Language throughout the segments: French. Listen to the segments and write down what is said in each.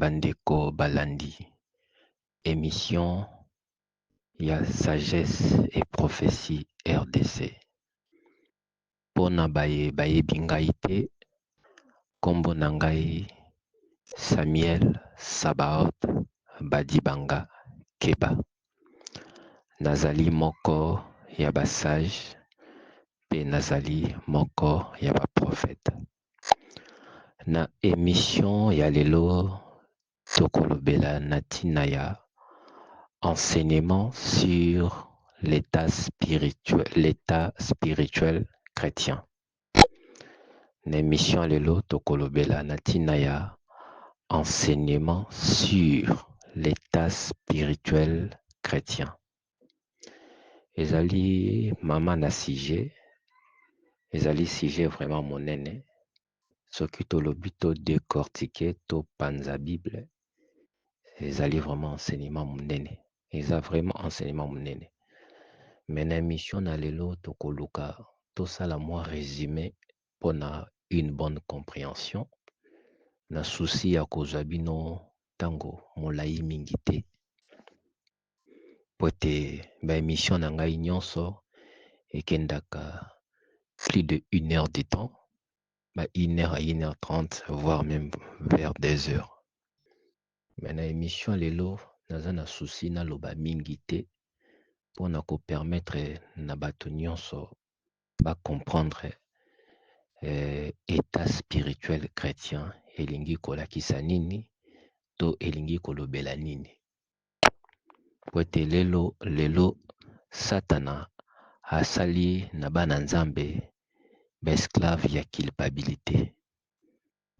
bandeko balandi émission ya sagesse et prophétie RDC. Pona bayebi ngai te, kombo na ngai Samuel Sabaoth Badibanga Keba. Nazali moko ya basage pe nazali moko ya baprofete. Na émission ya lelo tokolobela na ntina ya enseignement sur l'état spirituel chrétien. Na émission lelo tokolobela na ntina ya enseignement sur l'état spirituel chrétien. Ezali mama na sujet, ezali sujet vraiment monene. Soki tolobi to décortiquer to panza Bible, ezali vraiment enseignement monene. Eza vraiment enseignement monene. Mais na émission na lelo tokoluka tosala mwa résumé pona une bonne compréhension. Na souci ya kozwa bino tango molai mingi te. Po ete ba émission na ngai nyonso ekendaka plus de 1 heure de temps. 1 heure à 1h30, voire même vers 2 heures. Mais na émission lelo naza na souci na loba mingi te pona ko permettre na bato nyonso ba comprendre état spirituel chrétien elingi kolakisa nini to elingi kolobela nini. Po ete lelo Satana asali na bana nzambe esclave ya culpabilité.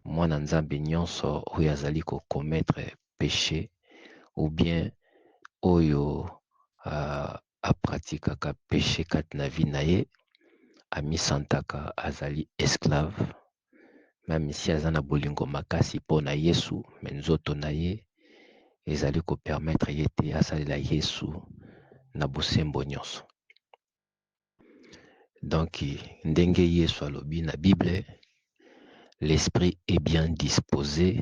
Mwana nzambe nyonso oyo azali ko commettre péché ou bien oyo apratikaka péché kati na vie na ye, amisantaka azali esclave. Même si aza na bolingo makasi mpo na Yesu, me nzoto na ye ezali ko permettre ye te asalela Yesu na bosembo nyonso. Donc ndenge Yesu alobi na Bible, l'esprit est bien disposé,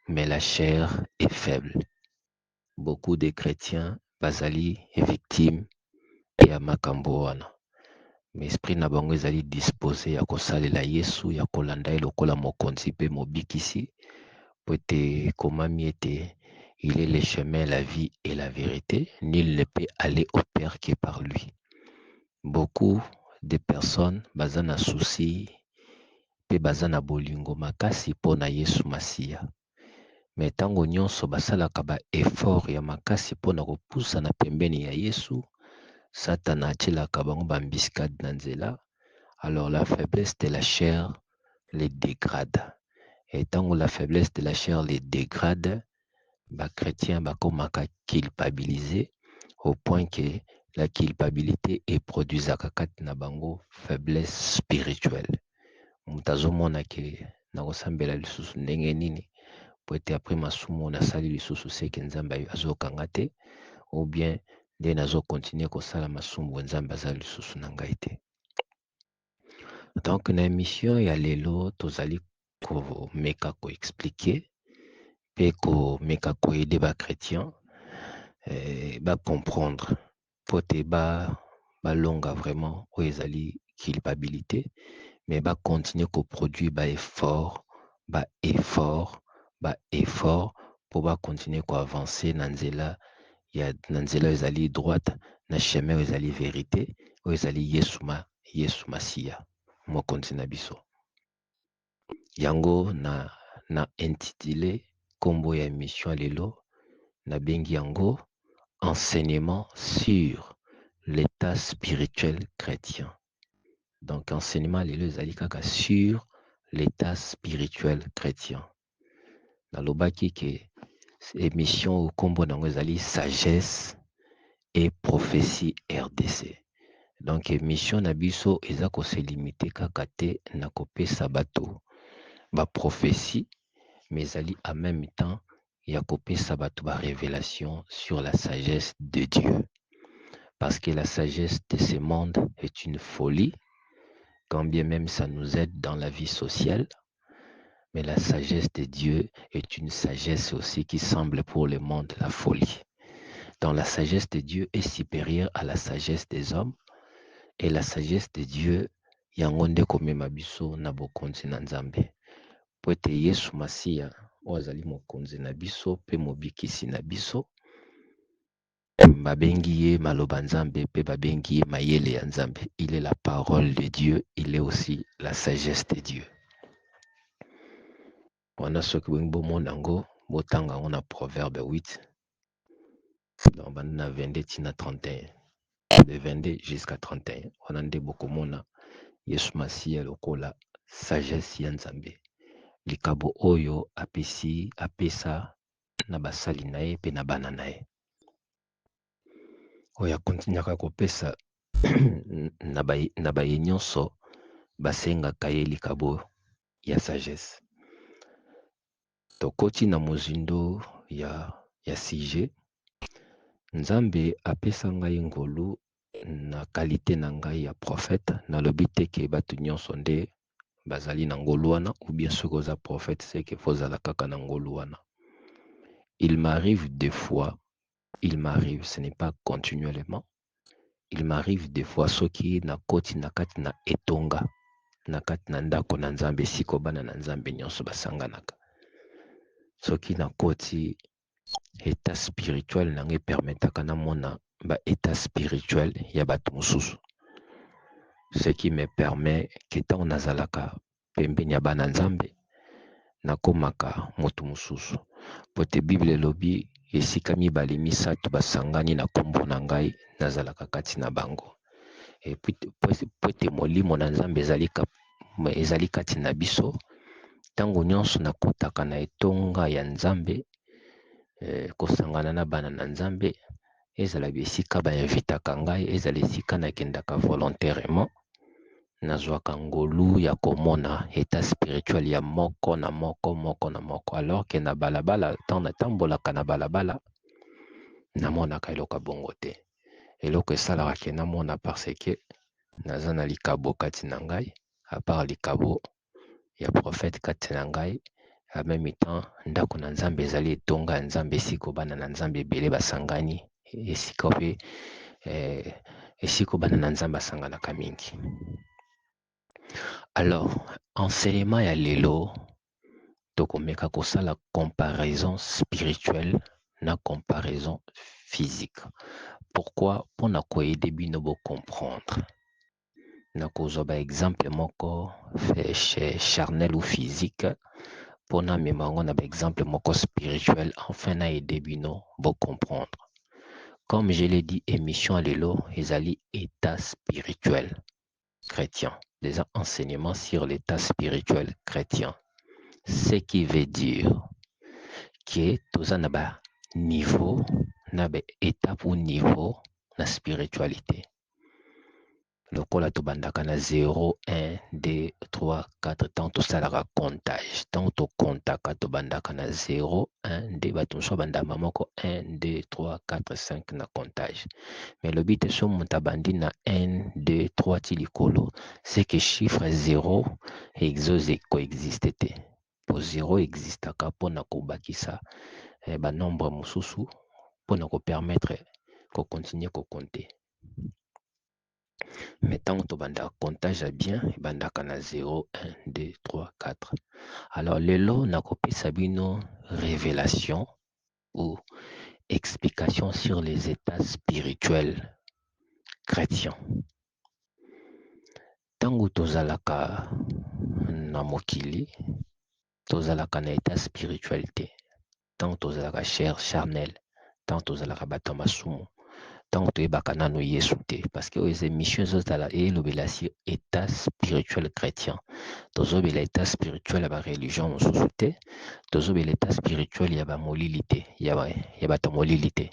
mais la chair est faible. Beaucoup de chrétiens bazali victimes ya makambo wana. Mais esprit na bango ezali disposé ya kosalela Yesu, ya kolanda ye lokola mokonzi pe mobikisi. Po ete komami ete il est le chemin, la vie et la vérité. Nul ne peut aller au Père que par lui. Beaucoup de personnes baza na souci pe baza na bolingo makasi mpo na Yesu Masiya. Me tango nyonso basalaka ba effort ya makasi mpo na kopusa na pembeni ya Yesu, Satana atielaka bango bambiscade na nzela. Alors la faiblesse de la chair les dégrade. Et tango la faiblesse de la chair les dégrade, ba chrétien bakomaka culpabilisé au point que la culpabilité est produisaka kati na bango faiblesse spirituelle. Mutazomona ke na kosambela lisusu ndenge nini po ete après masumu nasali lisusu seke nzambe azokanga te, ou bien nde nazokontinue kosala masumu nzambe aza lisusu na ngai te. Donc na émission ya lelo tozali komeka koexplike pe komeka koyede ba chrétien ba comprendre po ete balonga vraiment oyo ezali culpabilité, mais ba continuer koproduire ba effort pour ba continuer koavancer na nzela ezali droite, na chemin ezali vérité, oyo ezali Yesu Masiya mokonzi na biso. Yango na intitulé kombo ya émission lelo na bengi yango enseignement sur l'état spirituel chrétien. Donc enseignement lelo ezali kaka sur l'état spirituel chrétien. Nalobaki ke émission kombo nango ezali sagesse et prophétie RDC. Donc émission na biso eza ko se limiter kaka te na kopesa bato ba prophétie, mais ezali en même temps ya kopesa bato ba révélation sur la sagesse de Dieu. Parce que la sagesse de ce monde est une folie, quand bien même ça nous aide dans la vie sociale. Mais la sagesse de Dieu est une sagesse aussi qui semble pour le monde la folie. Donc la sagesse de Dieu est supérieure à la sagesse des hommes. Et la sagesse de Dieu, yango nde komema biso na bokonzi na Nzambe. Po ete Yesu Masiya oyo azali mokonzi na biso mpe mobikisi na biso, babengi ye maloba Nzambe mpe babengi ye mayele ya Nzambe. Il est la parole de Dieu, il est aussi la sagesse de Dieu. Wana soki bolingi bomona yango botanga yango na Proverbe 8 donc banda na 22 tina 31 de 22 jusqu'à 31 wana nde bokomona Yesu Masiya lokola sagesse ya Nzambe, likabo oyo apesa na basali na ye mpe na bana na ye, oyo akontinuaka kopesa na baye nyonso basengaka ye likabo ya sagesse. Tokoti na mozindo ya sujet. Nzambe apesa ngai ngolu na kalite na ngai ya prophète, nalobi te ke bato nyonso nde bazali na ngolu wana ou bien soki oza prophète c'est que fozala kaka na ngolu wana. Il m'arrive des fois, ce n'est pas continuellement, il m'arrive des fois soki na koti na kati na etonga na kati na ndako na Nzambe siko bana na Nzambe nyonso basanganaka. Soki na koti état spirituel nange permetaka na mona ba état spirituel ya bato mosusu. Ce qui me permet que tant nazalaka pembeni ya bana Nzambe nakomaka moto mosusu. Pote Bible elobi esika mibale misato basangani na kombo na ngai nazalaka kati na bango. Et puis pote molimo na Nzambe ezali kati na biso, tango nyonso nakotaka na etonga ya Nzambe kosangana na bana na Nzambe, ezala esika bainvitaka ngai, ezala esika nakendaka volontairement, nazwaka ngolu ya komona état spirituel ya moko na moko, alors que na balabala tant natambolaka na balabala namonaka eloko bongo te. Eloko esalaka ke namona parce que naza na likabo kati na ngai, à part likabo ya prophète kati na ngai, en même temps ndako na Nzambe ezali etonga ya Nzambe siko bana na Nzambe ebele basangani esika pe esiko bana na Nzambe basanganaka mingi. Alors enseignement ya lelo tokomeka kosala comparaison spirituelle na comparaison physique. Pourquoi? Pona koyede bino bo comprendre. Nakozwa ba exemple moko chez charnel ou physique, pona memango na ba exemple moko spirituel, enfin na yede bino bo comprendre. Comme je l'ai dit, émission lelo ezali état spirituel chrétien. Des enseignements sur l'état spirituel chrétien. Ce qui veut dire que toza na ba niveau, na ba étape ou niveau na spiritualité. Lokola tobandaka na 0, 1, 2, 3, 4, tant tosalaka comptage. Tant to comptaka tobandaka na 0, 1, 2, bato mosusu bandama moko 1, 2, 3, 4, 5 na comptage. Mais le but so moto abandi na 1, 2, 3 ti likolo, c'est que chiffre 0 coexiste te. Po 0 existaka mpona kobakisa ba nombre mosusu mpona kopermettre kocontinue kokonte. Mais tant que banda comptage à bien, bandaka na 0, 1, 2, 3, 4. Alors, lelo nakopesa bino révélation ou explication sur les états spirituels chrétiens. Tango tozalaka na mokili, tozalaka na état spiritualité. Tango tozalaka charnel, tango tozalaka bato masumu. Tant que tu es no Yesu te, parce que les émissions zozala et l'obéissance état spirituel chrétien. Tozo l'état spirituel à la religion mosusu te, tozo l'état spirituel ya ba molilité, ya ba molilité.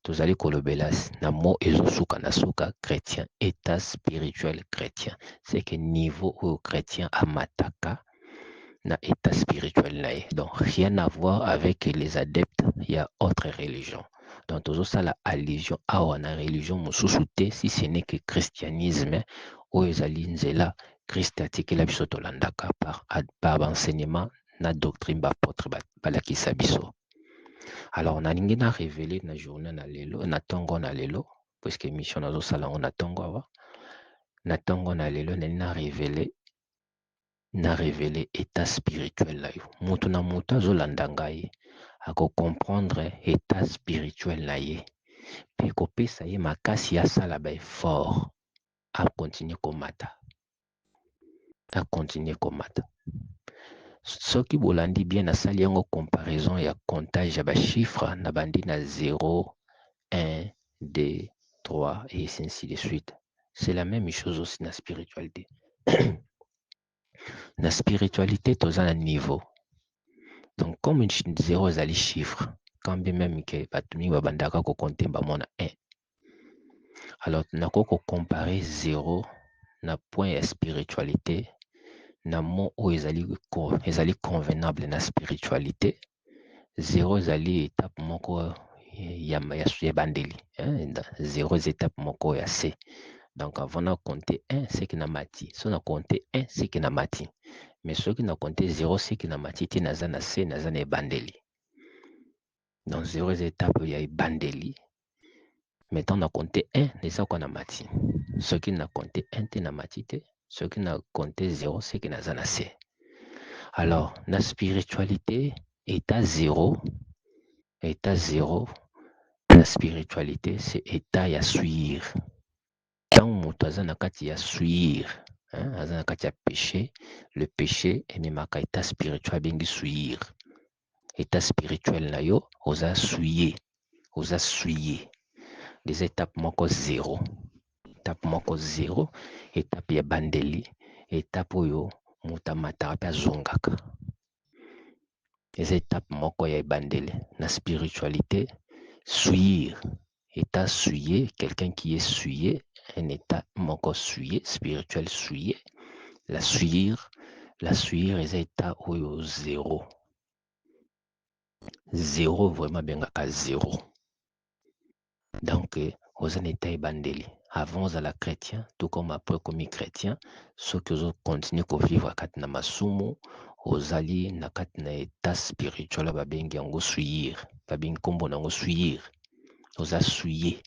Tozali kolobelas na mo ezosuka na suka chrétien, état spirituel chrétien. C'est que niveau au chrétien amataka na état spirituel nae. Donc rien à voir avec les adeptes, il y a autre religion. Donc toujours ça la allusion à la religion mosusu te, si ce n'est que christianisme ou ezali nzela christiatique la biso tolandaka par enseignement na doctrine bapôtre balakisa biso. Alors nalingi na révélé na journée na lelo na ntongo na lelo puisque émission nazosala yango na ntongo awa na ntongo na lelo nalingi na révélé état spirituel na yo. Moto na moto azolanda ngai akocomprendre état spirituel na ye mpe kopesa ye makasi asala baeffort akontinue komata. Soki bolandi bien nasali yango comparaison ya comptage ya bachiffre na bandi na 0, 1, 2, 3 et ainsi de suite. C'est la même chose aussi na spiritualité. Na spiritualité toza na niveau. Donc comme 0 ezali chiffre, quand bien même que batuni babandaka ko compter bamona 1. Alors nakoko comparer 0 na point ya spiritualité na mot oyo ezali convenable na spiritualité. 0 ezali étape moko ya bandeli. 0 eza étape moko ya C. Donc avant na compter 1 c'est que na mati. So na compter 1 c'est que na mati. Mais soki na compter 0 c'est que na mati te naza na C naza na ebandeli. Donc 0 eza étape ya ebandeli. Maintenant na compter 1 eza kwa na mati. Soki na compter 1 te na mati te. Soki na compter 0 c'est que naza na C. Alors, la spiritualité est à 0. La spiritualité, c'est état ya suivre. Tant moto aza na kati ya suivre, aza na kati ya péché, le péché est même état spirituel bengi suivre. État spirituel na yo, oza suyer. Des étapes moko 0. Étape moko 0, étape ya bandeli, étape oyo moto amataka pe azongaka. Les étapes moko ya ebandele na spiritualité, suivre, état souillé, quelqu'un qui est souillé, un état moko souillé, spirituel souillé. La suivre est état oyo 0. 0 vraiment bengaka 0. Donc aux un état ebandeli. Avant à la chrétien, tout comme après comme chrétien, ceux qui ont continué à vivre à kati na masumu, ozali na kati na état spirituel babengi yango suivre, babengi kombo nango suivre. Oza suyer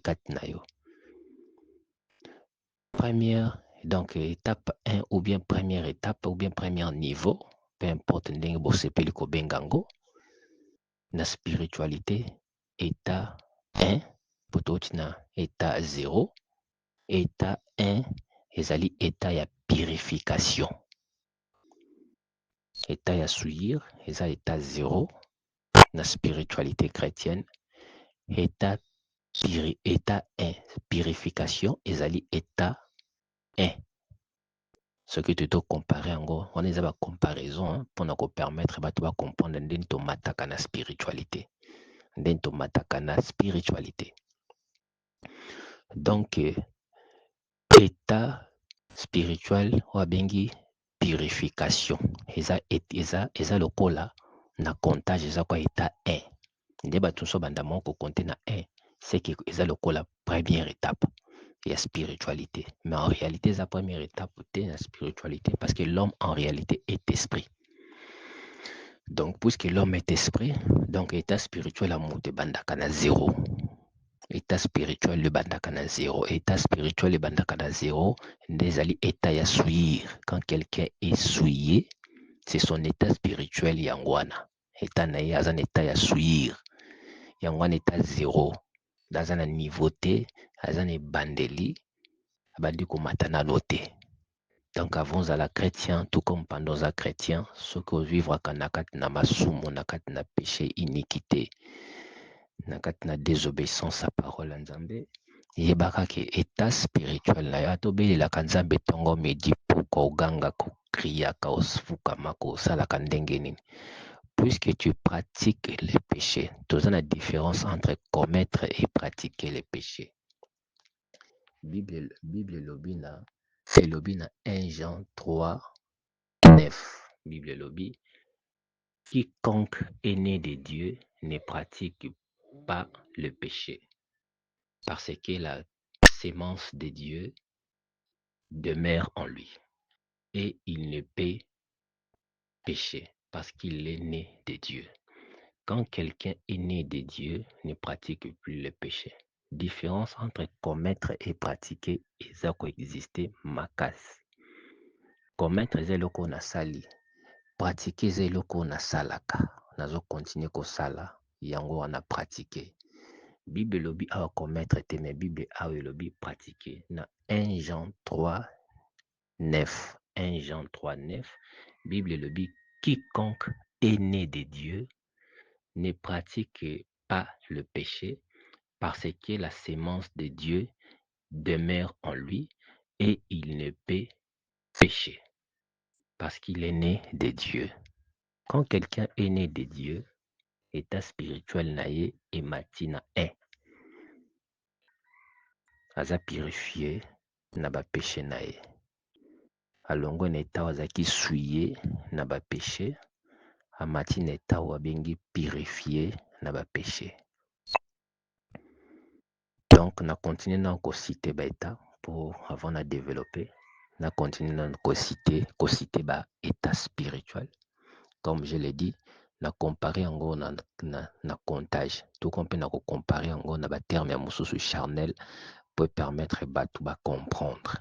kati na yo. Première, donc étape 1 ou bien première étape ou bien premier niveau, peu importe ndenge bosepeli kobenga yango, na spiritualité, état 1, pototi na état 0, état 1, ezali état ya purification. État ya suivre, eza état 0, na spiritualité chrétienne. État 1, purification, ezali état 1. Ce que tu dois comparer, on est à la comparaison pour nous permettre de comprendre ndento mataka na spiritualité. Ndento mataka na spiritualité. Donc, état spirituel ou abengi purification. Eza lokola na comptage eza kwa état 1. Nde batunso banda moko compter na 1. C'est que eza lokola première étape et spiritualité. Mais en réalité, c'est la première étape de la spiritualité parce que l'homme en réalité est esprit. Donc, puisque l'homme est esprit, donc état spirituel à monter bandakana 0. État spirituel le bandakana 0. État spirituel le bandakana 0. Des alliés état ya suivre. Quand quelqu'un est souillé, c'est son état spirituel yangwana. État na ya un état ya suivre. Yangwana état 0. Dans un niveau T, dans un bandeli. Abandi komatana noté. Donc avant à la chrétien, tout comme pendant la chrétien, ce que vivre à nakat na masumo, nakat na péché, iniquité, nakat na désobéissance à parole en Nzambe, yebaka ke état spirituel na ya tobeli la kanzambe tongo medi puko ganga ko kriya ka osfuka mako sala kandenge nini. Puisque tu pratiques les péchés, tu as la différence entre commettre et pratiquer les péchés. Bible lobina, c'est lobina 1 Jean 3, 9. Bible lobby. Quiconque est né de Dieu ne pratique pas le péché. Parce que la sémence de Dieu demeure en lui. Et il ne peut péché parce qu'il est né de Dieu. Quand quelqu'un est né de Dieu, ne pratique plus le péché. Différence entre commettre et pratiquer eza coexister makasi. Commettre eza eloko na sali, pratiquer eza eloko na salaka. Nazo continuer kosala yango wana pratiquer. Bible elobi awa commettre te, mais Bible awa elobi pratiquer. Na 1 Jean 3, 9. 1 Jean 3, 9. Bible elobi quiconque est né de Dieu ne pratique pas le péché parce que la sémence de Dieu demeure en lui et il ne peut pécher parce qu'il est né de Dieu. Quand quelqu'un est né de Dieu, état spirituel naïe et matina est. Aza purifié na ba péché naïe. Alongo na état azaki souillé na ba péché. A matina état wabengi purifié na ba péché. Donc, on a continué à citer bêta pour avant de développer. On a continué à citer état spirituel. Comme je l'ai dit, on a comparé en gros na comptage. Tout comme on a comparé en gros na terme ya mususu charnel pour permettre batu ba comprendre.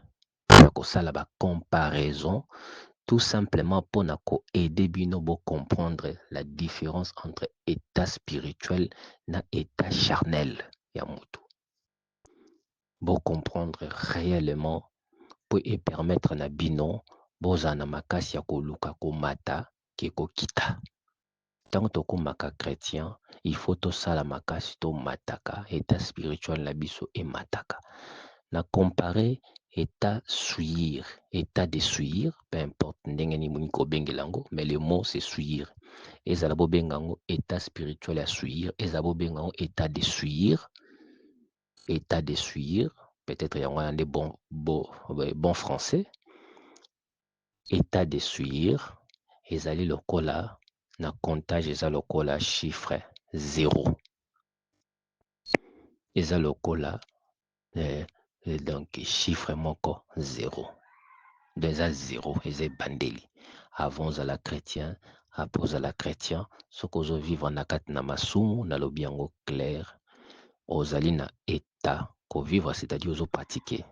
Donc ça la comparaison tout simplement pour aider bino bo comprendre la différence entre état spirituel na état charnel ya mutu. Pour comprendre réellement pour permettre na bino bozana makasi ya koluka komata ke kokita. Tant tokomaka chrétien, il faut tosala makasi to mataka état spirituel na biso et mataka. Na comparer état souillir, état de souillir, peu importe ndenge ni muni ko bengelango, mais le mot c'est souillir. Ezala bo bengango état spirituel à souillir, ezala bo bengango état de souillir. État de souillir, peut-être il y a des bon français. État de souillir, ezali lokola na comptage eza lokola chiffre 0. Eza lokola donc chiffre moko 0. Déjà 0 eza bandeli. Avant à la chrétien, après à la chrétien, ce que vous vivre na kati na masumu na lobi yango clair. Ozali na état ko vivre, c'est-à-dire ozo pratiquer.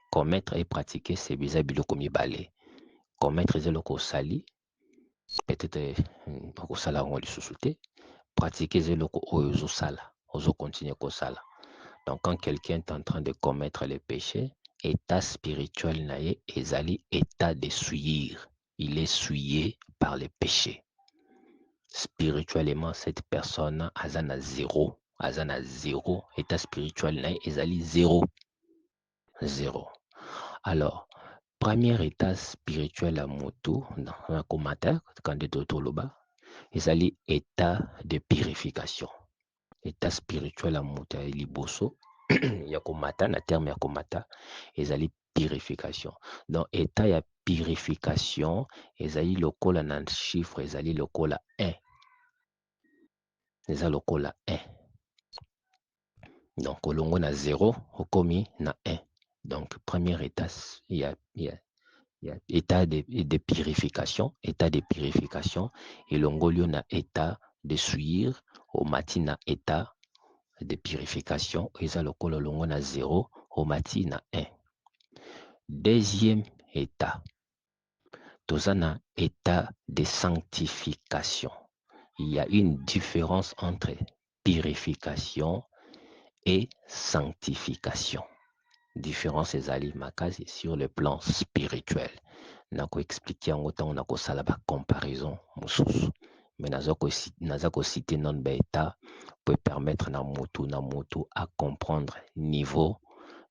Commettre et pratiquer c'est bizarre biloko mibale. Commettre eza loko sali, peut-être ko sala ngo lisusu te. Pratiquer eza loko ozo sala, ozo continuer ko sala. Donc quand quelqu'un est en train de commettre les péchés, état spirituel naïe ezali état de souillir. Il est souillé par les péchés. Spirituellement, cette personne azana 0. Azana 0. État spirituel naïe ezali 0. 0. Alors, premier état spirituel à moto, dans un commentaire, quand de Totoloba, ezali état de purification. État spirituel à moto ya liboso, ya komata, na terme ya komata, ezali purification. Donc, état ya purification, ezali lokola na chiffre, ezali lokola 1. Ezali lokola 1. Donc, olongo na 0, okomi na 1. Donc, premier état, il y a état de purification, état de purification, et l'ongolio na état de souillir, au matin na état de purification, et ça le longo na 0, au matin na 1. Deuxième état, tozana état de sanctification. Il y a une différence entre purification et sanctification. Différence ezali makasi sur le plan spirituel. Nako expliquer en autant on a kosala ba comparaison mususu. Mais naza ko citer non beta pour permettre na motu à comprendre niveau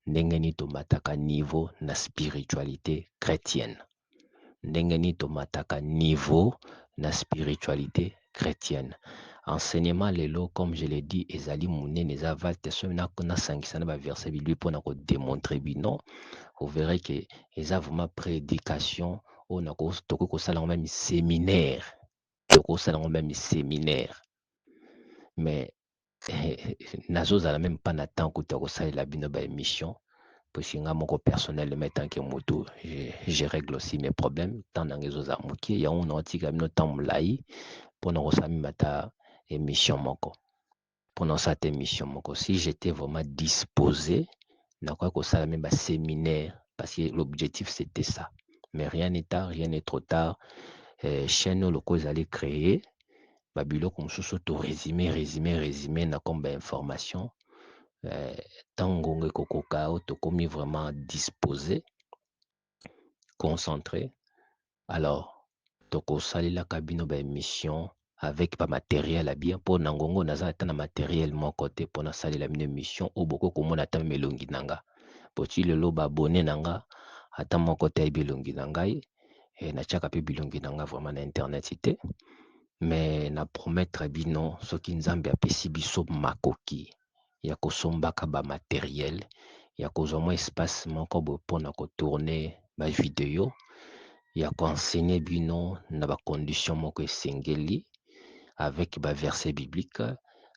ndenge ni tomataka niveau na spiritualité chrétienne. Ndenge ni tomataka niveau na spiritualité chrétienne. Enseignement lelo, comme je l'ai dit, ezali munene eza vaste so na sangisa na ba verset bi lui pour na ko démontrer bi non. Vous verrez que eza vraiment prédication on a toko ko sala même séminaire. Toko sala même séminaire. Mais nazo zala même pas na temps ko toko sala la bino ba émission. parce que moi personnellement tant que moto je règle aussi mes problèmes tant dans les autres amuki il y a un autre qui a mis temps mulai pour nous resami mata émission moko pendant cette émission moko si j'étais vraiment disposé n'a quoi que ça même séminaire parce que l'objectif c'était ça mais rien n'est tard rien n'est trop tard chaîne le cause aller créer babilo comme tout résumé na comme information tango kokoka tokomi vraiment disposé concentré alors tokosalelaka bino baémission avec matériel à bien mpo na ngongo naza ata na matériel moko te mpo nasalela bino émission oyo bokokomona ata meme elongi na nga poti lelo baabone na nga ata moko te ayebi elongi na ngai natiaka mpe bilongi na nga vraiment na internet te mais na promettre bino soki nzambe apesi biso makoki ya kosombaka bamateriel ya kozwa mwa espace moko boye mpona kotourne bavideo ya koenseigner bino na bacondition moko esengeli avec baverset biblique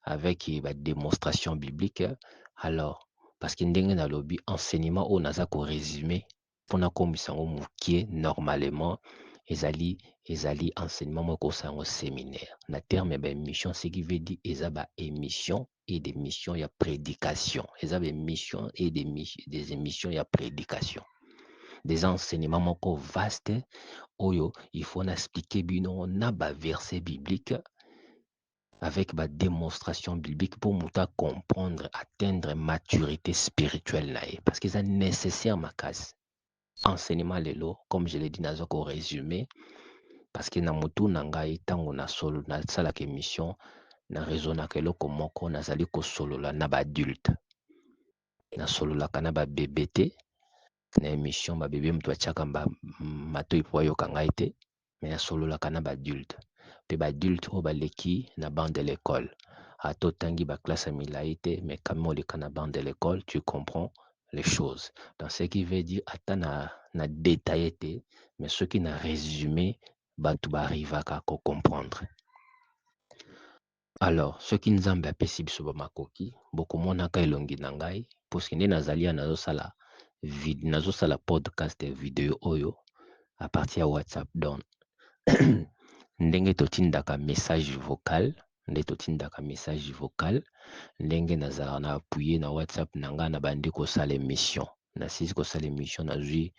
avec badémonstration biblique alors parce que ndenge nalobi enseignement oyo naza koresume mpona komisa yango mokie normalement ezali enseignement moko osala yango séminaire na terme ya baémission ce qui veut dire eza baémission et des missions ya prédication eza baémission et des émissions ya prédication des enseignements moko vaste oyo il faut n'expliquer bino na baverset biblique avec ma démonstration biblique pour m'aider à comprendre, atteindre maturité spirituelle parce que c'est nécessaire ma case. Enseignement lelo, comme je l'ai dit dans un résumé, parce que na mutu nangai tango na solo na sala ke mission na raisonna ke loko moko nazali ko solo la na ba adulte. Na solo la kana ba bébé te na émission ba bébé mtu achaka matoi po yo kangai te mais na solo la kana ba adulte. Pe ba adulte o ba leki na bande de l'école. Ato tangi ba classe à milaïté mais comme on le kana bande de l'école tu comprends les choses. Donc ce qui veut dire atana na détaillé mais ce qui n'a résumé batu ba arriva à comprendre. Alors ce qui nzambe apesi biso ba makoki bokomonaka elongi na ngai parce que nde nazalia nazo sala podcast vidéo oyo à partir ya WhatsApp donc ndenge totindaka message vocal nde totindaka message vocal ndenge nazala na appuyer na WhatsApp na nga na bandi kosala émission na sisi kosala émission nazwi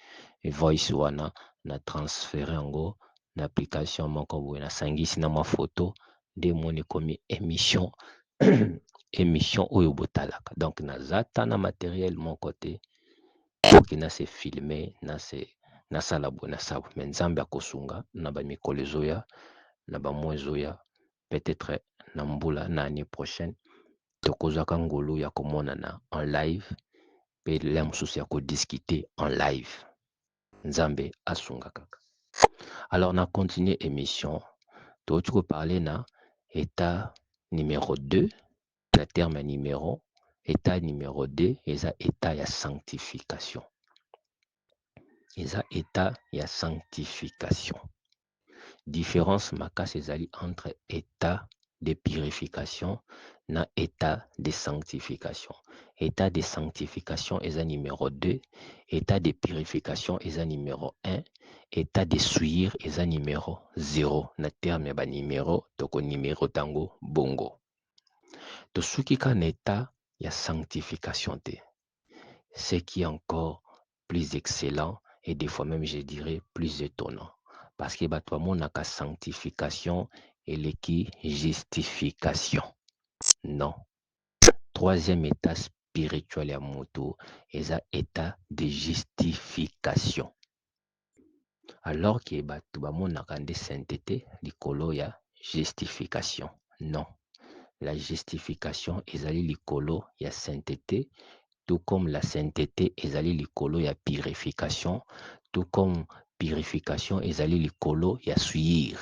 voice wana na transférer yango na application moko boye nasangisi na mwa photo nde moni komi émission émission oyo botalaka donc nazata na matériel moko te soki na se filmer na sala boye na sala mais nzambe akosunga na bamikolo ezoya na bamwa ezoya peut-être na mbula na année prochaine tokozwaka ngolu ya komonana en live mpe la mosusu ya kodiscuter en live nzambe asunga kaka alors na continue émission toki koparle na état numéro 2 la terme numéro état numéro 2 eza état ya sanctification eza état ya sanctification différence makasi ezali entre état de purification na état de sanctification. État de sanctification eza numéro 2, état de purification eza numéro 1, état de souillir eza numéro 0. Na terme ba numéro toko numéro tango bongo. To soki ka na état ya sanctification te. Ce qui est encore plus excellent et des fois même je dirais plus étonnant. Parce que bato monaka sanctification et qui justification. Non. Troisième état spirituel ya moto eza état de justification. Alors que bato monaka nde sainteté likolo ya justification. Non. La justification ezali likolo ya sainteté tout comme la sainteté ezali likolo ya purification tout comme purification ezali likolo ya souillir.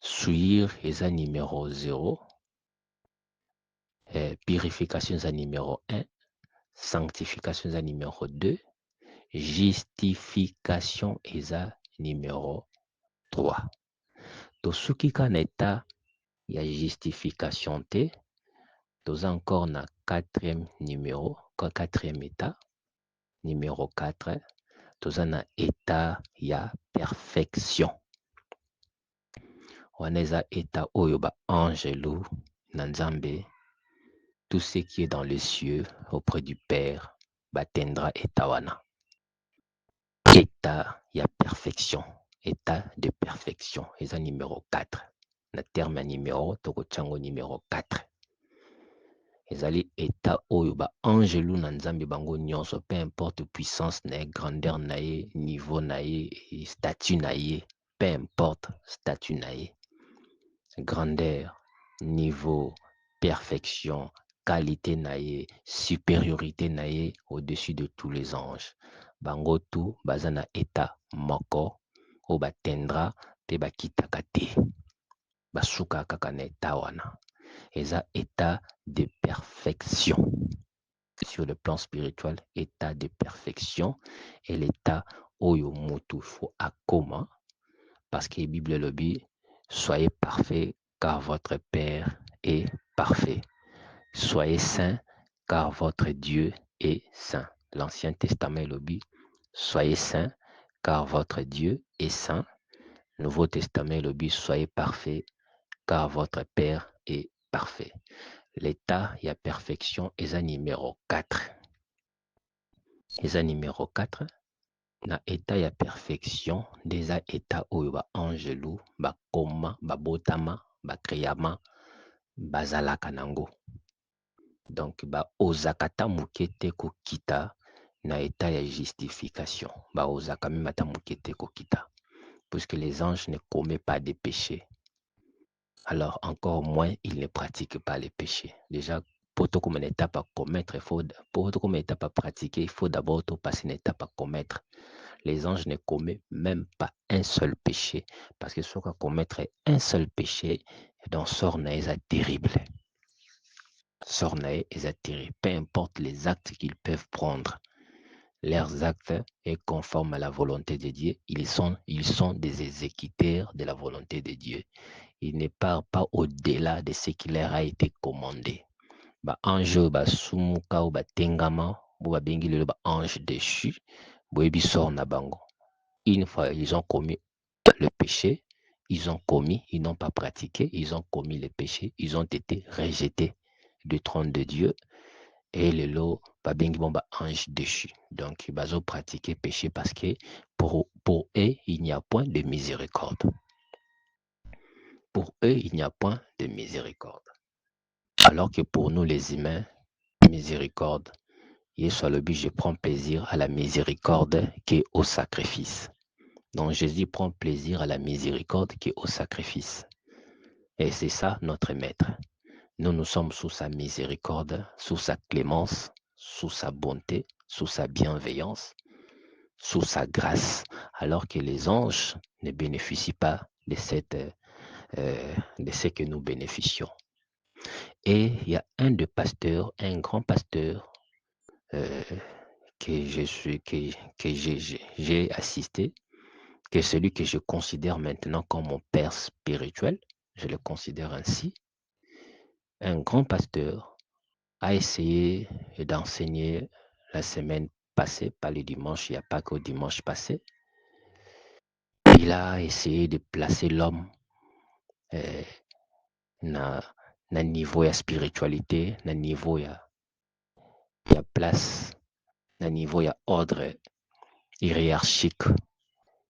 Souillir eza numéro 0, purification eza numéro 1, sanctification eza numéro 2, justification eza numéro 3. To soki ka na état ya justification te Toza encore na quatrième numéro, quatrième état, numéro 4, toza na état ya perfection. Wana eza état oyo ba angelo na Nzambe, tout ce qui est dans les cieux auprès du Père batendra état wana. État ya perfection, état de perfection, eza numéro 4. Na terme ya numéro tokotyango numéro 4. Ezali état oyo ba angelo na Nzambe bango nyonso, peu importe puissance na ye, grandeur na ye, niveau na ye, statut na ye, peu importe statut na ye, grandeur, niveau, perfection, qualité na ye, supériorité na ye au-dessus de tous les anges. Bango tout baza na état moko o batendra pe bakitaka te, basuka kaka na état wana. Eza état de perfection. Sur le plan spirituel, état de perfection et l'état oyo mutu fo akoma, parce que la Bible le dit, soyez parfaits car votre Père est parfait. Soyez saints car votre Dieu est saint. L'Ancien Testament le dit, soyez saints car votre Dieu est saint. Nouveau Testament le dit, soyez parfaits car votre Père est parfait. L'état ya perfection eza numéro 4. Eza numéro 4. Na état ya perfection, déjà état oyo ba angelu, ba koma, ba botama, ba kreyama, bazalaka nango. Donc ba ozakata mukete kokita na état ya justification. Ba ozaka mimata mukete kokita. Puisque les anges ne commettent pas de péchés. Alors encore moins, ils ne pratiquent pas les péchés. Déjà, pour tout comme une étape à commettre, pour tout comme une étape à pratiquer, il faut d'abord tout passer une étape à commettre. Les anges ne commettent même pas un seul péché. Parce que soit qu'à commettre un seul péché, donc sornaïs est terrible. Sornaïs est terrible. Peu importe les actes qu'ils peuvent prendre, leurs actes est conforme à la volonté de Dieu. Ils sont des exécuteurs de la volonté de Dieu. Ils ne partent pas au-delà de ce qui leur a été commandé. Ba ange ba sumuka ou ba tengama ou ba bengi le ba ange déchu, boyebi sort na bango. Une fois ils ont commis le péché, ils n'ont pas pratiqué, ils ont commis le péché, ils ont été rejetés du trône de Dieu. Et le lot ba bengi bon ba ange déchu. Donc ils ont pratiqué péché parce que pour eux il n'y a point de miséricorde. Pour eux, il n'y a point de miséricorde. Alors que pour nous, les humains, miséricorde, je prends plaisir à la miséricorde qui est au sacrifice. Donc Jésus prend plaisir à la miséricorde qui est au sacrifice. Et c'est ça notre maître. Nous sommes sous sa miséricorde, sous sa clémence, sous sa bonté, sous sa bienveillance, sous sa grâce, alors que les anges ne bénéficient pas de ce que nous bénéficions. Et il y a un grand pasteur que j'ai assisté, que est celui que je considère maintenant comme mon père spirituel, je le considère ainsi. Un grand pasteur a essayé d'enseigner la semaine passée, pas le dimanche, il n'y a pas qu'au dimanche passé. Il a essayé de placer l'homme na niveau ya spiritualité, na niveau ya place, na niveau ya ordre hiérarchique.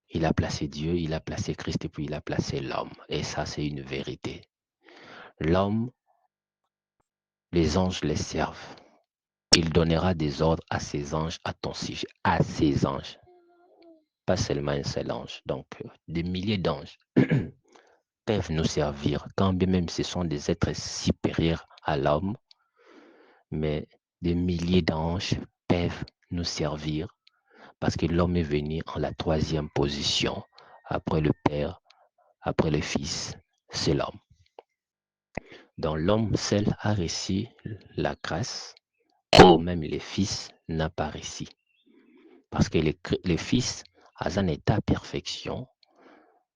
Il a placé Dieu, il a placé Christ et puis il a placé l'homme. Et ça, c'est une vérité. L'homme, les anges les servent. Il donnera des ordres à ses anges à ton sujet, à ses anges. Pas seulement un seul ange. Donc, des milliers d'anges peuvent nous servir, quand bien même ce sont des êtres supérieurs à l'homme, mais des milliers d'anges peuvent nous servir parce que l'homme est venu en la troisième position. Après le Père, après le Fils, c'est l'homme. Donc l'homme seul a reçu la grâce, ou même le Fils n'a pas reçu. Parce que le Fils a un état de perfection,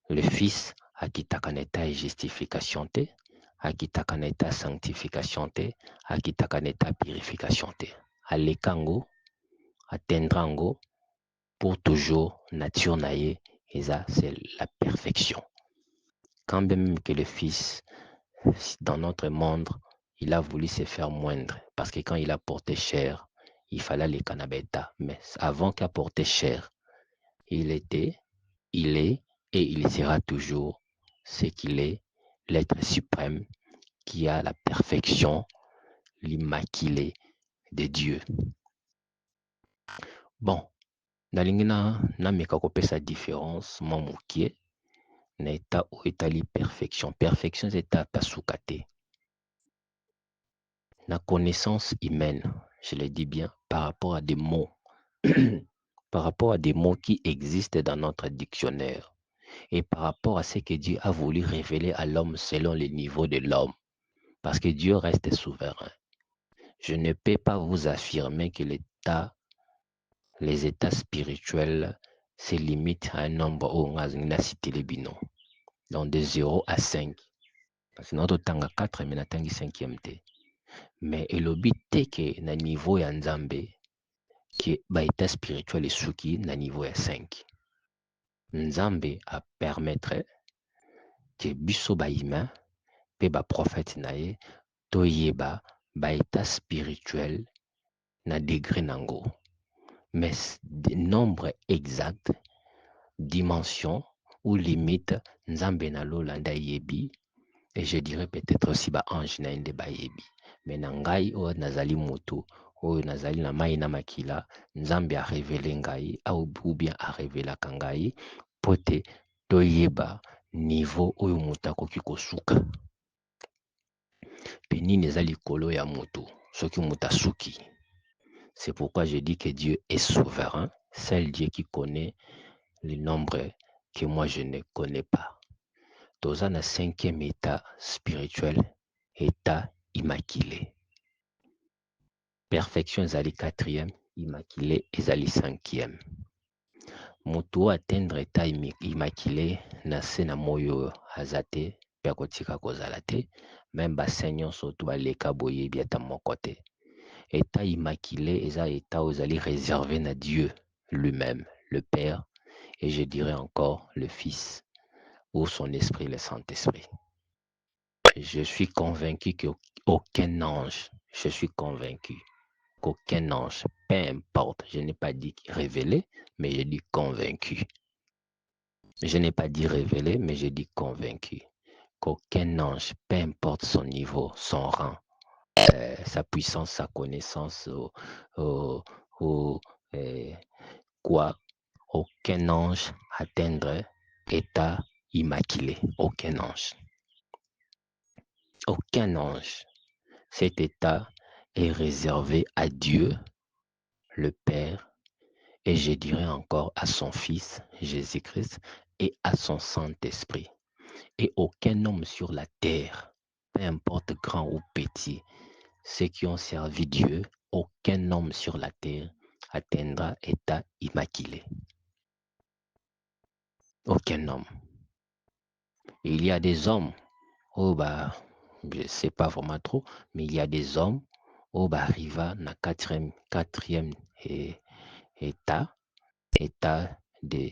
le Fils a quitté un état de justification, akitaka na état sanctification te, akitaka na état purification te. Alekango, atteindra ngo pour toujours nature naye, et ça c'est la perfection. Quand même que le Fils, dans notre monde, il a voulu se faire moindre, parce que quand il a porté chair, il fallait les canabeta. Mais avant qu'il a porté chair, il était, il est et il sera toujours ce qu'il est, l'être suprême qui a la perfection, l'immaculé de Dieu. Bon, nalingi nameka kopesa différence mwa mokie na état oyo etali perfection. Perfection eza état pasuka te. La connaissance humaine, je le dis bien, par rapport à des mots, par rapport à des mots qui existent dans notre dictionnaire et par rapport à ce que Dieu a voulu révéler à l'homme selon le niveau de l'homme, parce que Dieu reste souverain. Je ne peux pas vous affirmer que les états spirituels se limitent à un nombre où on a cité les binômes, donc de 0 à 5. Parce que notre temps 4, mais notre temps 5e. Mais elobi te que na niveau ya Nzambe, que ba état spirituel esuki na niveau ya 5. Nzambe a permettre que biso ba humain pe ba prophète na ye toyeba ba état spirituel na degré nango. Mais des nombres exacts, dimensions ou limites, Nzambe na lolanda yebi, et je dirais peut-être aussi ba ange na inde ba yebi. Mais nangai o nazali moto o nazali na mai na makila, Nzambe a révélé ngai ou bien a révélé kangai pote toyeba niveau oyo moto akoki kosuka. Pe nini eza likolo ya moto soki moto asuki. C'est pourquoi je dis que Dieu est souverain, c'est le Dieu qui connaît les nombres que moi je ne connais pas. Dans un 5e état spirituel, état immaculé. Perfection ezali 4e, immaculé ezali 5e. Moto atteindre état immaculé na se na moyo azate pe akotika kozala te, même baseigneur surtout baleka boyebi ata moko te. État immaculé eza état ozali réservé na Dieu lui-même, le Père, et je dirais encore le Fils ou son Esprit, le Saint-Esprit. Je suis convaincu qu'aucun ange, je suis convaincu qu'aucun ange, peu importe, je n'ai pas dit révélé, mais je dis convaincu. Je n'ai pas dit révélé, mais je dis convaincu qu'aucun ange, peu importe son niveau, son rang, sa puissance, sa connaissance, quoi, aucun ange atteindrait état immaculé. Aucun ange. Aucun ange. Cet état est réservé à Dieu, le Père, et je dirais encore à son Fils, Jésus-Christ, et à son Saint-Esprit. Et aucun homme sur la terre, peu importe grand ou petit, ceux qui ont servi Dieu, aucun homme sur la terre atteindra état immaculé. Aucun homme. Il y a des hommes, je ne sais pas vraiment trop, mais il y a des hommes arriva na quatrième état de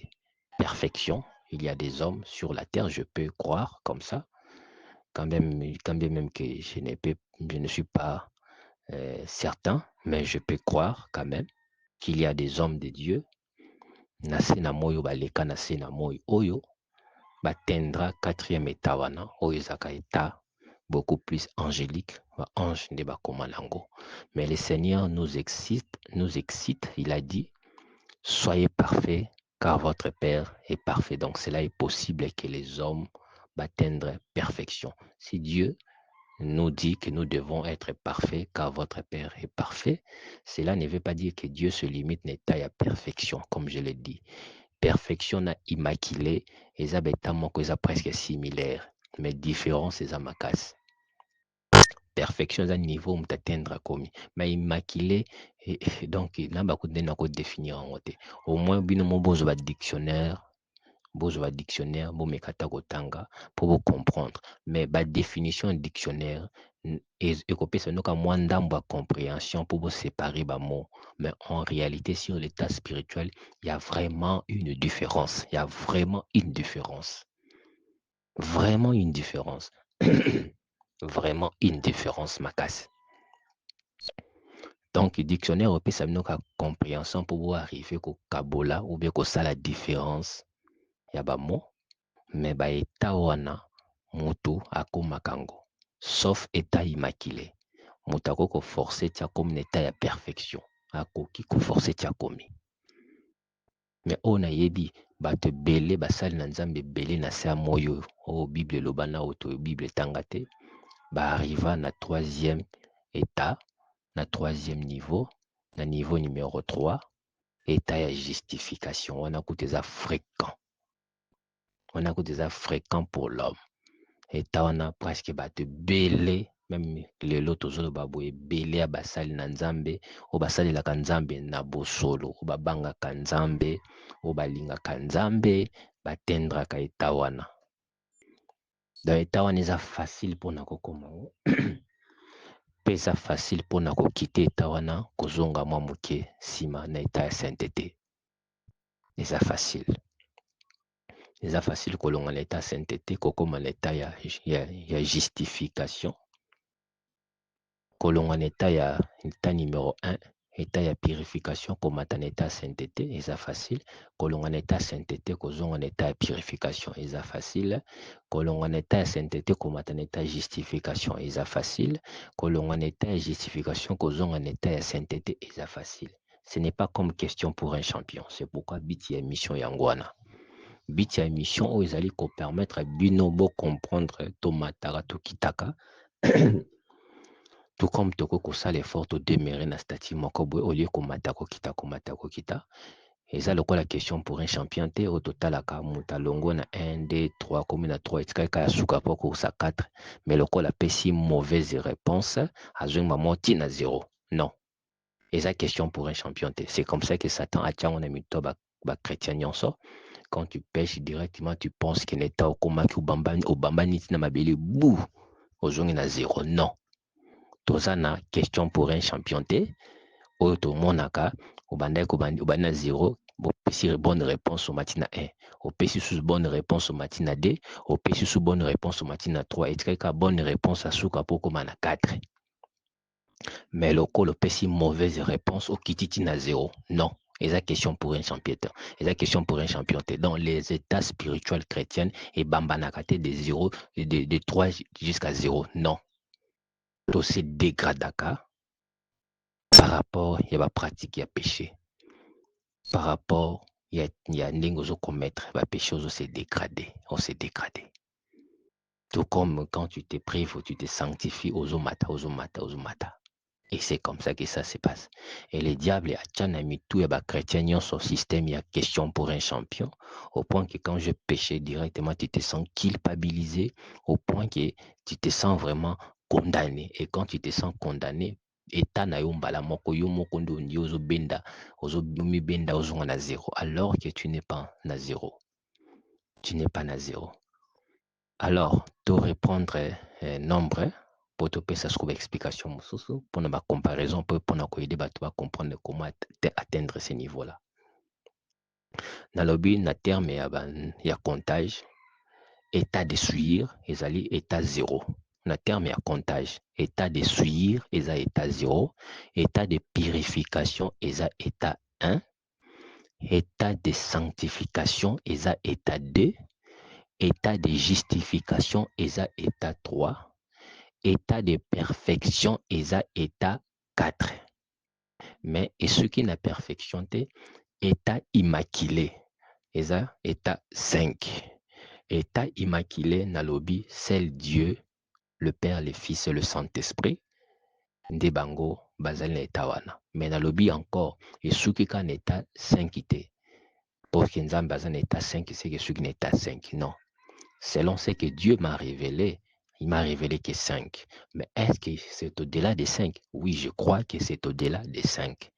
perfection. Il y a des hommes sur la terre, je peux croire comme ça, quand même que je ne suis pas certain, mais je peux croire quand même qu'il y a des hommes de Dieu, nase na moyo baleka nase na moyo oyo, batendra 4e état wana, oyo ezaka état beaucoup plus angélique, ange de bakomanango. Mais le Seigneur nous excite, il a dit, soyez parfaits car votre Père est parfait. Donc cela est possible que les hommes atteignent perfection. Si Dieu nous dit que nous devons être parfaits car votre Père est parfait, cela ne veut pas dire que Dieu se limite à la perfection, comme je l'ai dit. Perfection immaculée, et ça presque similaire, mais différence c'est ma casse. Perfection à niveau où t'atteindre comme mais immaculé donc n'a pas de définir en côté au moins bino mon besoin dictionnaire bozwa dictionnaire bomekata kotanga pour vous comprendre. Mais ba définition dictionnaire ekopesa noka mwa ndambo ya compréhension pour vous séparer ba mots. Mais en réalité, sur l'état spirituel, il y a vraiment une différence. Il y a vraiment une différence. Vraiment une différence. Vraiment une différence, Makas. Donc, dictionnaire opesa noka compréhension pour vous arriver au kabola ou bien ko ça la différence. Il y a ba mots. Mais ba état wana moto akomakango. Sauf état immaculé. Moto akoko forcer tia comme état ya perfection. Akoki ko forcer tia komi. Mais on a yebi bato belé basali na nzambe belé na sa moyo o Bible lobana auto Bible tangate ba arriva na troisième état, na troisième niveau, na niveau numéro 3, état ya justification. On a coûté ça fréquent. On a coûté ça fréquent pour l'homme. État on a presque bato belé même les lotos zo baboye belé ya basali na nzambe o basali la kanzambe na bosolo o babanga kanzambe o balinga kanzambe batendra ka état wana. Dans état wana eza facile pour na kokoma pesa facile pour na kokite état wana kozonga mwa muke sima na état ya sainteté. Eza facile. Eza facile kolonga na état sainteté kokoma na état ya justification. Kolonga na état numéro 1, état ya purification komata na état sainteté, eza facile. Kolonga na état sainteté kozonga na état ya purification, eza facile. Kolonga na état ya sainteté komata na état justification, eza facile. Kolonga na état ya justification kozonga na état ya sainteté, eza facile. Ce n'est pas comme question pour un champion. C'est pourquoi biti ya mission yangwana. Biti ya mission oyo ezali ko permettre bino bo comprendre to matara to kitaka. Tout comme toko kosa l'effort to demeurer na statut moko boye au lieu komata kokita. Et ça le quoi la question pour un champion te au total aka muta longo na 1 2 3 comme na 3 etika ka suka poko sa 4 mais le quoi la pesi mauvaise réponse azong mamo ti na 0. Non. Et ça question pour un champion te. C'est comme ça que Satan a tian on a mis to ba chrétien nyonso. Quand tu pêches directement, tu penses qu'il n'est pas au coma qui au bambani na mabeli bou ozong na 0. Non. Tozana question pour un champion te. Oto monaka obanda obana 0. Opesi bonne réponse au matin 1. Opesi sous bonne réponse au matin 2. Opesi sous bonne réponse au matin 3. Et quelqu'un bonne réponse à souka pour comme 4. Mais le col opesi mauvaise réponse au kititi na 0. Non. Et la question pour un champion. Et la question pour un champion. Dans les états spirituels chrétiens et bambanakate de 0, de 3 jusqu'à 0. Non. Tout se dégradaka par rapport à la pratique ya péché. Par rapport il y a n'engozo commettre va péché on s'est dégradé. Tout comme quand tu te prives, tu te sanctifies aux mata. Et c'est comme ça que ça se passe. Et le diable a mis tout les chrétiens son système, il y a question pour un champion, au point que quand je péchais directement, tu te sens culpabilisé, au point que tu te sens vraiment condamné. Et quand tu te sens condamné, état na yo mbala moko yo moko ndo ndi ozo benda na 0, alors que tu n'es pas na 0. Tu n'es pas na 0. Alors, te répondre nombre pour te faire ça explication pour ma comparaison pour aider à comprendre comment atteindre ce niveau-là. Dans le but, na terme il y a comptage, état de suivre, ezali état 0. Na terme il y a comptage, état de suivre, eza état 0, état de purification, eza état 1, état de sanctification, eza état 2, état de justification, eza état 3, état de perfection, eza état 4. Mais et ce qui n'a perfection, état immaculé, eza état 5. État immaculé na lobi, seul Dieu, le Père, le Fils et le Saint-Esprit, ndebango bazali na état wana. Mais na lobi encore, et ce qui est état 5 ité. Pour que nous avons état 5, c'est que ce qui est état 5. Non. Selon ce que Dieu m'a révélé, il m'a révélé que 5. Mais est-ce que c'est au-delà des 5? Oui, je crois que c'est au-delà des 5.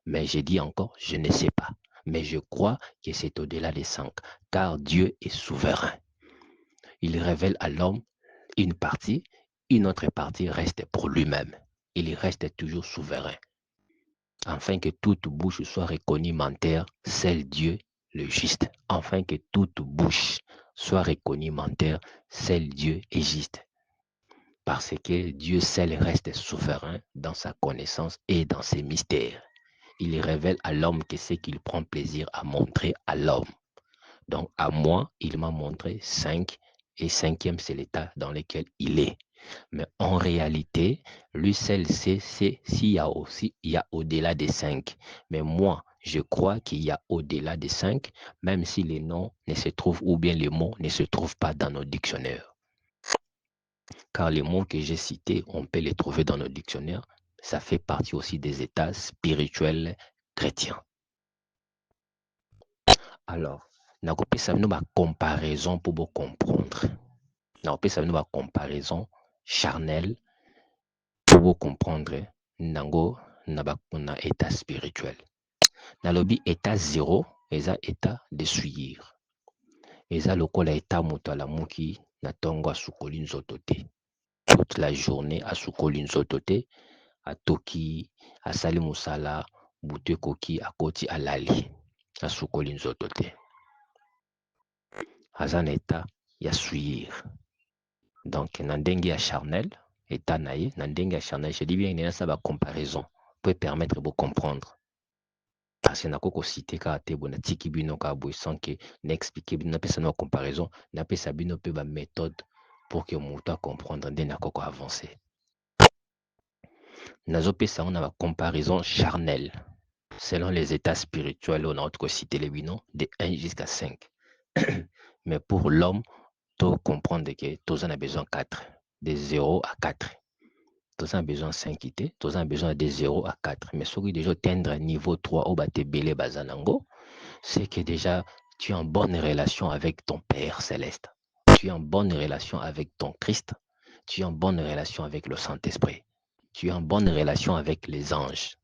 Mais je dis encore, je ne sais pas. mais je crois que c'est au-delà des 5, car Dieu est souverain. Il révèle à l'homme une autre partie reste pour lui-même. Il reste toujours souverain, afin que toute bouche soit reconnue menteur, seul Dieu le juste. Afin que toute bouche soit reconnue menteur, seul Dieu est juste. Parce que Dieu seul reste souverain dans sa connaissance et dans ses mystères. Il révèle à l'homme que ce qu'il prend plaisir à montrer à l'homme. Donc, à moi, il m'a montré 5, et 5e, c'est l'état dans lequel il est. Mais en réalité, lui seul sait s'il y a aussi, il y a au-delà des 5. Mais moi, je crois qu'il y a au-delà des 5, même si les noms ne se trouvent, ou bien les mots ne se trouvent pas dans nos dictionnaires. Car les mots que j'ai cités, on peut les trouver dans nos dictionnaires. Ça fait partie aussi des états spirituels chrétiens. Alors, nakopesa bino ba comparaison pour vous comprendre. Nakopesa bino ba comparaison charnelle pour vous comprendre nango na état spirituel. Nalobi état 0, eza état de suivre. Eza lokola état moto alamuki na tongo asukoli nzoto te. Toute la journée asukoli nzoto te, atoki asali musala butu ekoki akoti alali asukoli nzoto te. Aza na état ya suivre. Donc na ndenge ya charnel, état na ye, na ndenge ya charnel, je dis bien il y a ça ba comparaison peut permettre de comprendre. Parce que nakoko cité ka te bona tiki bino ka boy sans que n'expliquer bino na pesa na comparaison, na pesa bino pe ba méthode pour que muta comprendre ndenge nakoko avancer. Nazo pesa on a ba comparaison charnelle selon les états spirituels on a autre cité les bino de 1 jusqu'à 5. Mais pour l'homme, tu comprendre que tous en a besoin 4, de 0 à 4. Tous en a besoin 5 ité, tous en a besoin de 0 à 4. Mais ce qui déjà atteindre niveau 3 au bate belé bazanango, c'est que déjà tu es en bonne relation avec ton Père céleste. Tu es en bonne relation avec ton Christ. Tu es en bonne relation avec le Saint-Esprit. Tu es en bonne relation avec les anges.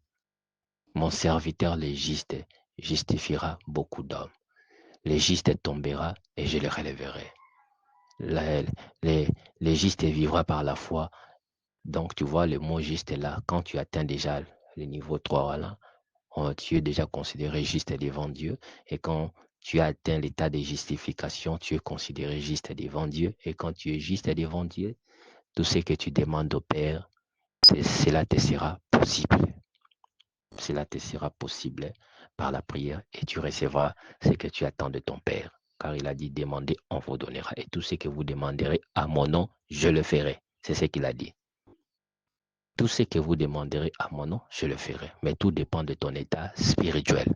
Mon serviteur le juste justifiera beaucoup d'hommes. Le juste tombera et je le relèverai. Les justes vivra par la foi. Donc, tu vois, le mot juste est là. Quand tu atteins déjà le niveau 3, là, tu es déjà considéré juste devant Dieu. Et quand tu as atteint l'état de justification, tu es considéré juste devant Dieu. Et quand tu es juste devant Dieu, tout ce que tu demandes au Père, cela te sera possible. Cela te sera possible par la prière et tu recevras ce que tu attends de ton Père. Car il a dit, demandez, on vous donnera. Et tout ce que vous demanderez à mon nom, je le ferai. C'est ce qu'il a dit. Tout ce que vous demanderez à mon nom, je le ferai. Mais tout dépend de ton état spirituel.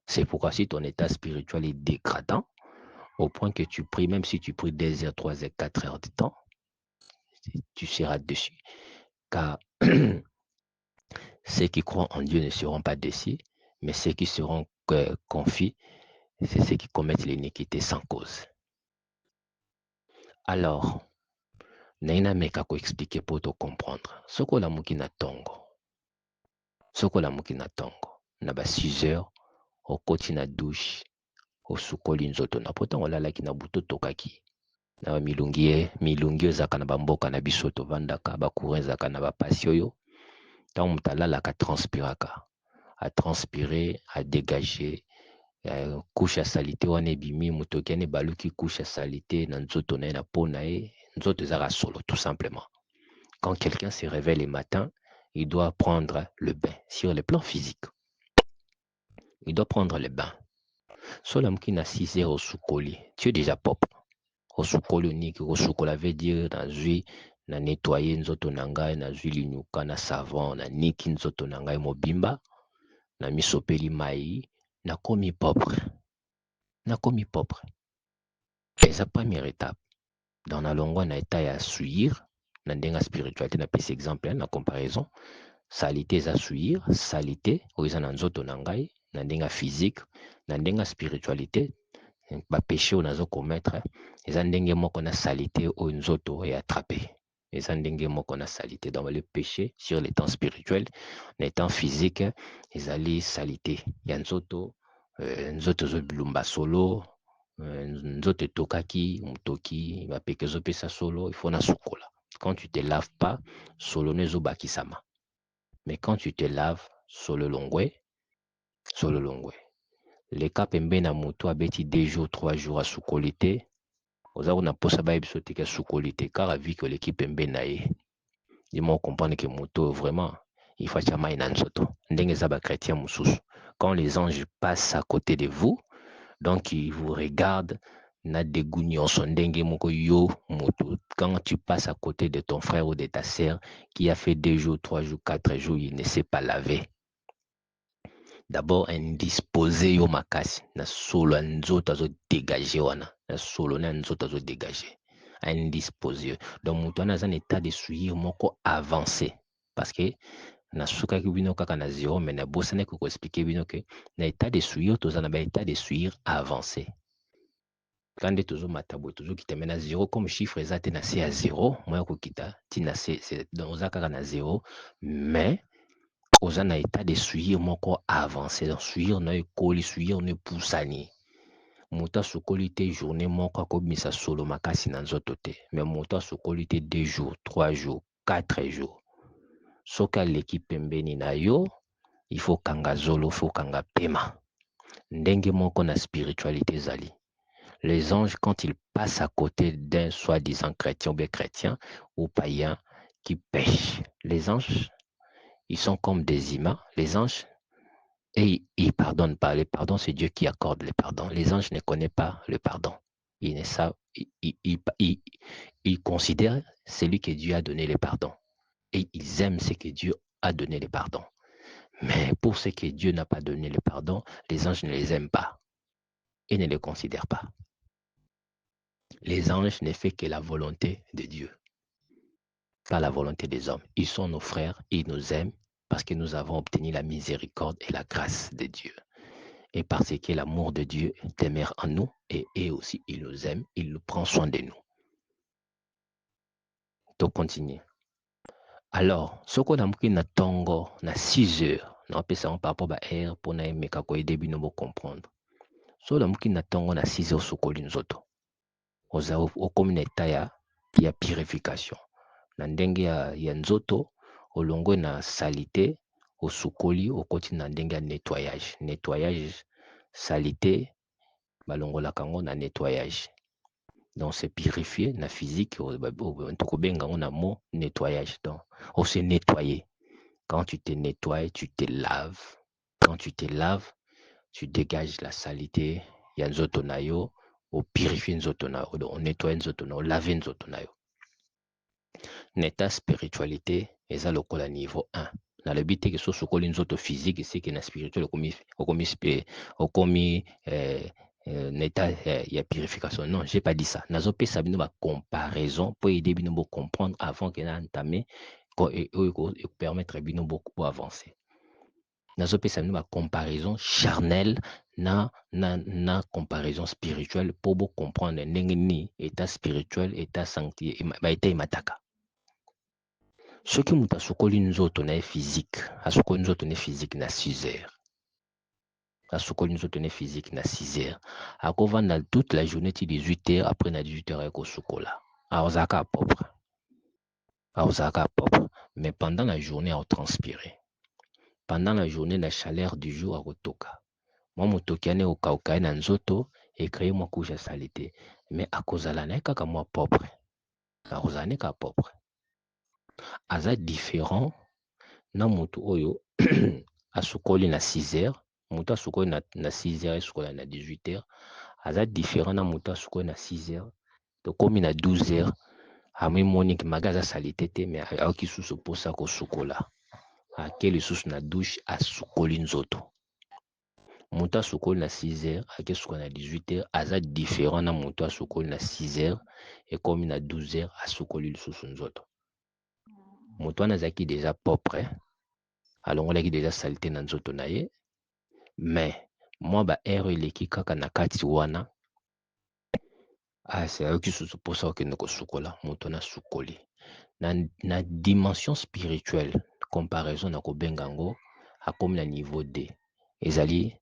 C'est pourquoi si ton état spirituel est dégradant, au point que tu pries, même si tu pries 2 heures, 3 heures, 4 heures de temps, tu seras dessus. Car ceux qui croient en Dieu ne seront pas déçus, mais ceux qui seront confis, c'est ceux qui commettent l'iniquité sans cause. Alors, naina meka ko expliquer pour te comprendre. Soko la muki na tongo. Soko la muki na tongo. Na ba 6 heures, okoti na douche, osukoli nzoto na pota olalaki na buto tokaki. Na milungi ezaka na bamboka na biso tovandaka, bakourin ezaka na bapasi oyo. Tant mutu alalaka transpiraka. A transpirer, à dégager. Couche ya salite wana ebimi moto okende baluki couche ya salite na nzoto na ye na po na ye nzoto ezaka solo tout simplement. Quand quelqu'un se réveille le matin, il doit prendre le bain sur le plan physique. Il doit prendre le bain. Sola mki na 6 heures au soukoli, tu es déjà propre. Au soukoli uniki, au soukoli veut dire na zui na nettoyer nzoto na ngai na zui linyuka na savon na niki nzoto na ngai mobimba na misopeli mai nakomi propre. Nakomi propre. Et sa première étape, dans la longue, on a été à suivre, dans la spiritualité, na pese exemple, la comparaison, salité à suivre, salité, où ils en ont nangai, dans la physique, dans la spiritualité, ba péché on a commettre, ils en dengue mo qu'on a salité ou une zoto et attrapé. Ils en dengue mo qu'on a salité dans le péché sur les temps spirituels, les temps physiques, ils allaient salité, yanzoto nzoto ezobilumba solo, nzoto etokaki motoki bapeke ezopesa solo, il faut na sukola. Quand tu te laves pas, solo no ezobakisama. Mais quand tu te laves, solo longwe. Leka pembe na moto abeti 2 jours 3 jours asukoli te, oza kuna posa bayebiso teke asukoli te kaka vi ke oleki pembe na ye. Dis-moi comprendre que moto vraiment il faut atia mai na nzoto ndenge eza bakretien mosusu. Quand les anges passent à côté de vous, donc ils vous regardent na dégoût nyonso ndenge moko yo moto. Quand tu passes à côté de ton frère ou de ta sœur qui a fait 2 jours 3 jours 4 jours, il ne sait pas laver, d'abord indisposé yo makasi na solo nzoto azo dégager wana, na solo na nzoto azo dégager indisposé. Donc moto wana aza na état de souillure moko avancé, parce que nasukaki bino kaka na 0, mais nabosani ko expliquer bino ke na état de souillure toza na ba état de souillure avancé. Quand nde tozomata boye tozokita me na 0 comme chiffre eza te na se ya 0 moya kokita ti na se, donc oza kaka na 0, mais oza na état de souillure moko avancé. Donc souillure na ekoli, souillure na epusani. Moto asukoli te journée moko akobimisa solo makasi na nzoto te, mais moto asukoli te 2 jours 3 jours 4 jours, soki aleki pembeni na yo il faut kanga zolo, faut kanga pema. Ndenge moko na spiritualité ezali. Les anges, quand ils passent à côté d'un soi-disant chrétien ou bien chrétien ou païen qui pêche, les anges, ils sont comme des imams. Les anges, et ils pardonnent pas. Le pardon, c'est Dieu qui accorde le pardon. Les anges ne connaissent pas le pardon. Ils ne savent, ils considèrent celui que Dieu a donné le pardon. Et ils aiment ce que Dieu a donné le pardon. Mais pour ce que Dieu n'a pas donné le pardon, les anges ne les aiment pas et ne les considèrent pas. Les anges ne font que la volonté de Dieu, pas la volonté des hommes. Ils sont nos frères, ils nous aiment parce que nous avons obtenu la miséricorde et la grâce de Dieu. Et parce que l'amour de Dieu demeure en nous et eux aussi, ils nous aiment, ils nous prennent soin de nous. Donc, continue. Alors, ce qu'on a pris na tongo, na 6 heures, na pesa par rapport à air pour na meka ko début nous comprendre. Ce qu'on a pris na tongo na 6 heures sukoli nzoto. Oza au comme état ya purification. Na ndenge ya nzoto olongo na salité osukoli okoti na ndenge ya nettoyage salité balongola kango na nettoyage. Donc c'est purifier na physique tokobenga on a mot nettoyage. Donc on se nettoyer. Quand tu te nettoies, tu te laves. Quand tu te laves, tu dégages la salité ya nzoto na yo, o purifier nzoto na yo, on nettoie nzoto na yo, laver nzoto na yo. Neta spiritualité eza lokola niveau 1. Na le but que so sokoli nzoto physique c'est que na spirituel okomi neta ya purification. Non, j'ai pas dit ça. Nazo pesa bino ba comparaison pour aider bino bo comprendre avant que na entamer et permettre bino beaucoup avancer. Nazo pesa bino ba comparaison charnelle na comparaison spirituelle pour bo comprendre ndenge ni état spirituel, état sanctifié, ba état mataka. Ce qui m'a sukoli nzoto na physique, asukoli nzoto na physique na 6 heures. Asukoli nzoto na physique na 6 heures. Akovanda toute la journée ti 18 heures après na 18 heures ko sukola. Aozaka propre. Mais pendant la journée à transpirer. Pendant la journée la chaleur du jour à kotoka. Moi motoki ane okauka na nzoto et créer moi couche salité. Mais akozala na kaka moi propre. Akozane ka propre. Aza différent na moto oyo asukoli na 6 heures, moto asukoli na 6 heures asukoli na 18 heures, aza différent na moto asukoli na 6 heures, to komi na 12 heures, ami moni ki magaza salité te mais aoki susu posa ko sukola. Akeli susu na douche asukoli nzoto. Moto asukoli na 6 heures, ake sukola na 18 heures, aza différent na moto asukoli na 6 heures et komi na 12 heures asukoli susu nzoto. Moto wana azaki déjà propre, alongolaki déjà salité na nzoto na ye, mais moi ba ero eleki kaka na kati wana c'est ayoki susu posa okende kosukola moto na sukoli na dimension spirituelle comparaison na kobenga ngo akomi na niveau 2 ezali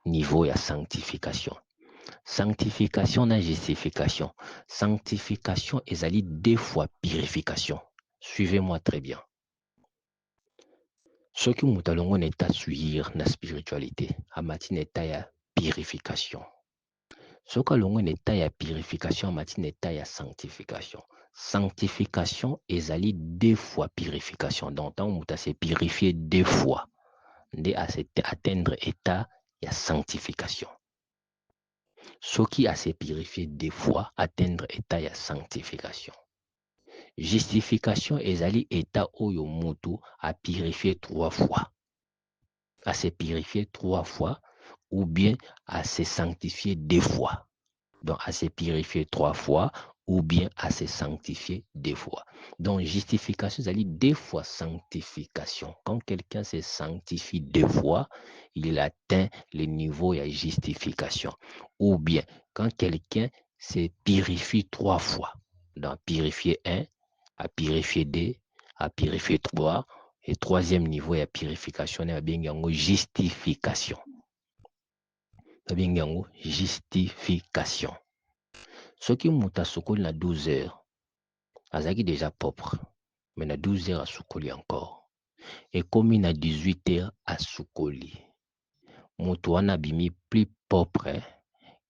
niveau ya sanctification. Sanctification na justification. Sanctification ezali 2 fois purification. Suivez-moi très bien. Ce qui moto alongo na état suir na spiritualité, amati na état ya purification. Ce qui alongo na état ya purification, amati na état ya sanctification. Sanctification ezali 2 fois purification. Donc, tant moto se purifier 2 fois, nde atteindre état ya sanctification. Ce qui a se purifier 2 fois, atteindre état ya sanctification. Justification ezali état oyo moto a purifier 3 fois. À se purifier 3 fois ou bien à se sanctifier 2 fois. Donc, à se purifier 3 fois ou bien à se sanctifier 2 fois. Donc, justification, c'est-à-dire 2 fois sanctification. Quand quelqu'un se sanctifie 2 fois, il atteint le niveau de justification. Ou bien, quand quelqu'un se purifie 3 fois, donc purifier 1, à purifier 2, à purifier 3, et 3e niveau de purification, c'est bien justification. C'est bien justification. Ce qui mouta sokoli na 12 heures, azaki déjà propre, mais na 12 heures à sokoli encore. Et comme il na 18 heures à sokoli, moutou wana bimi plus propre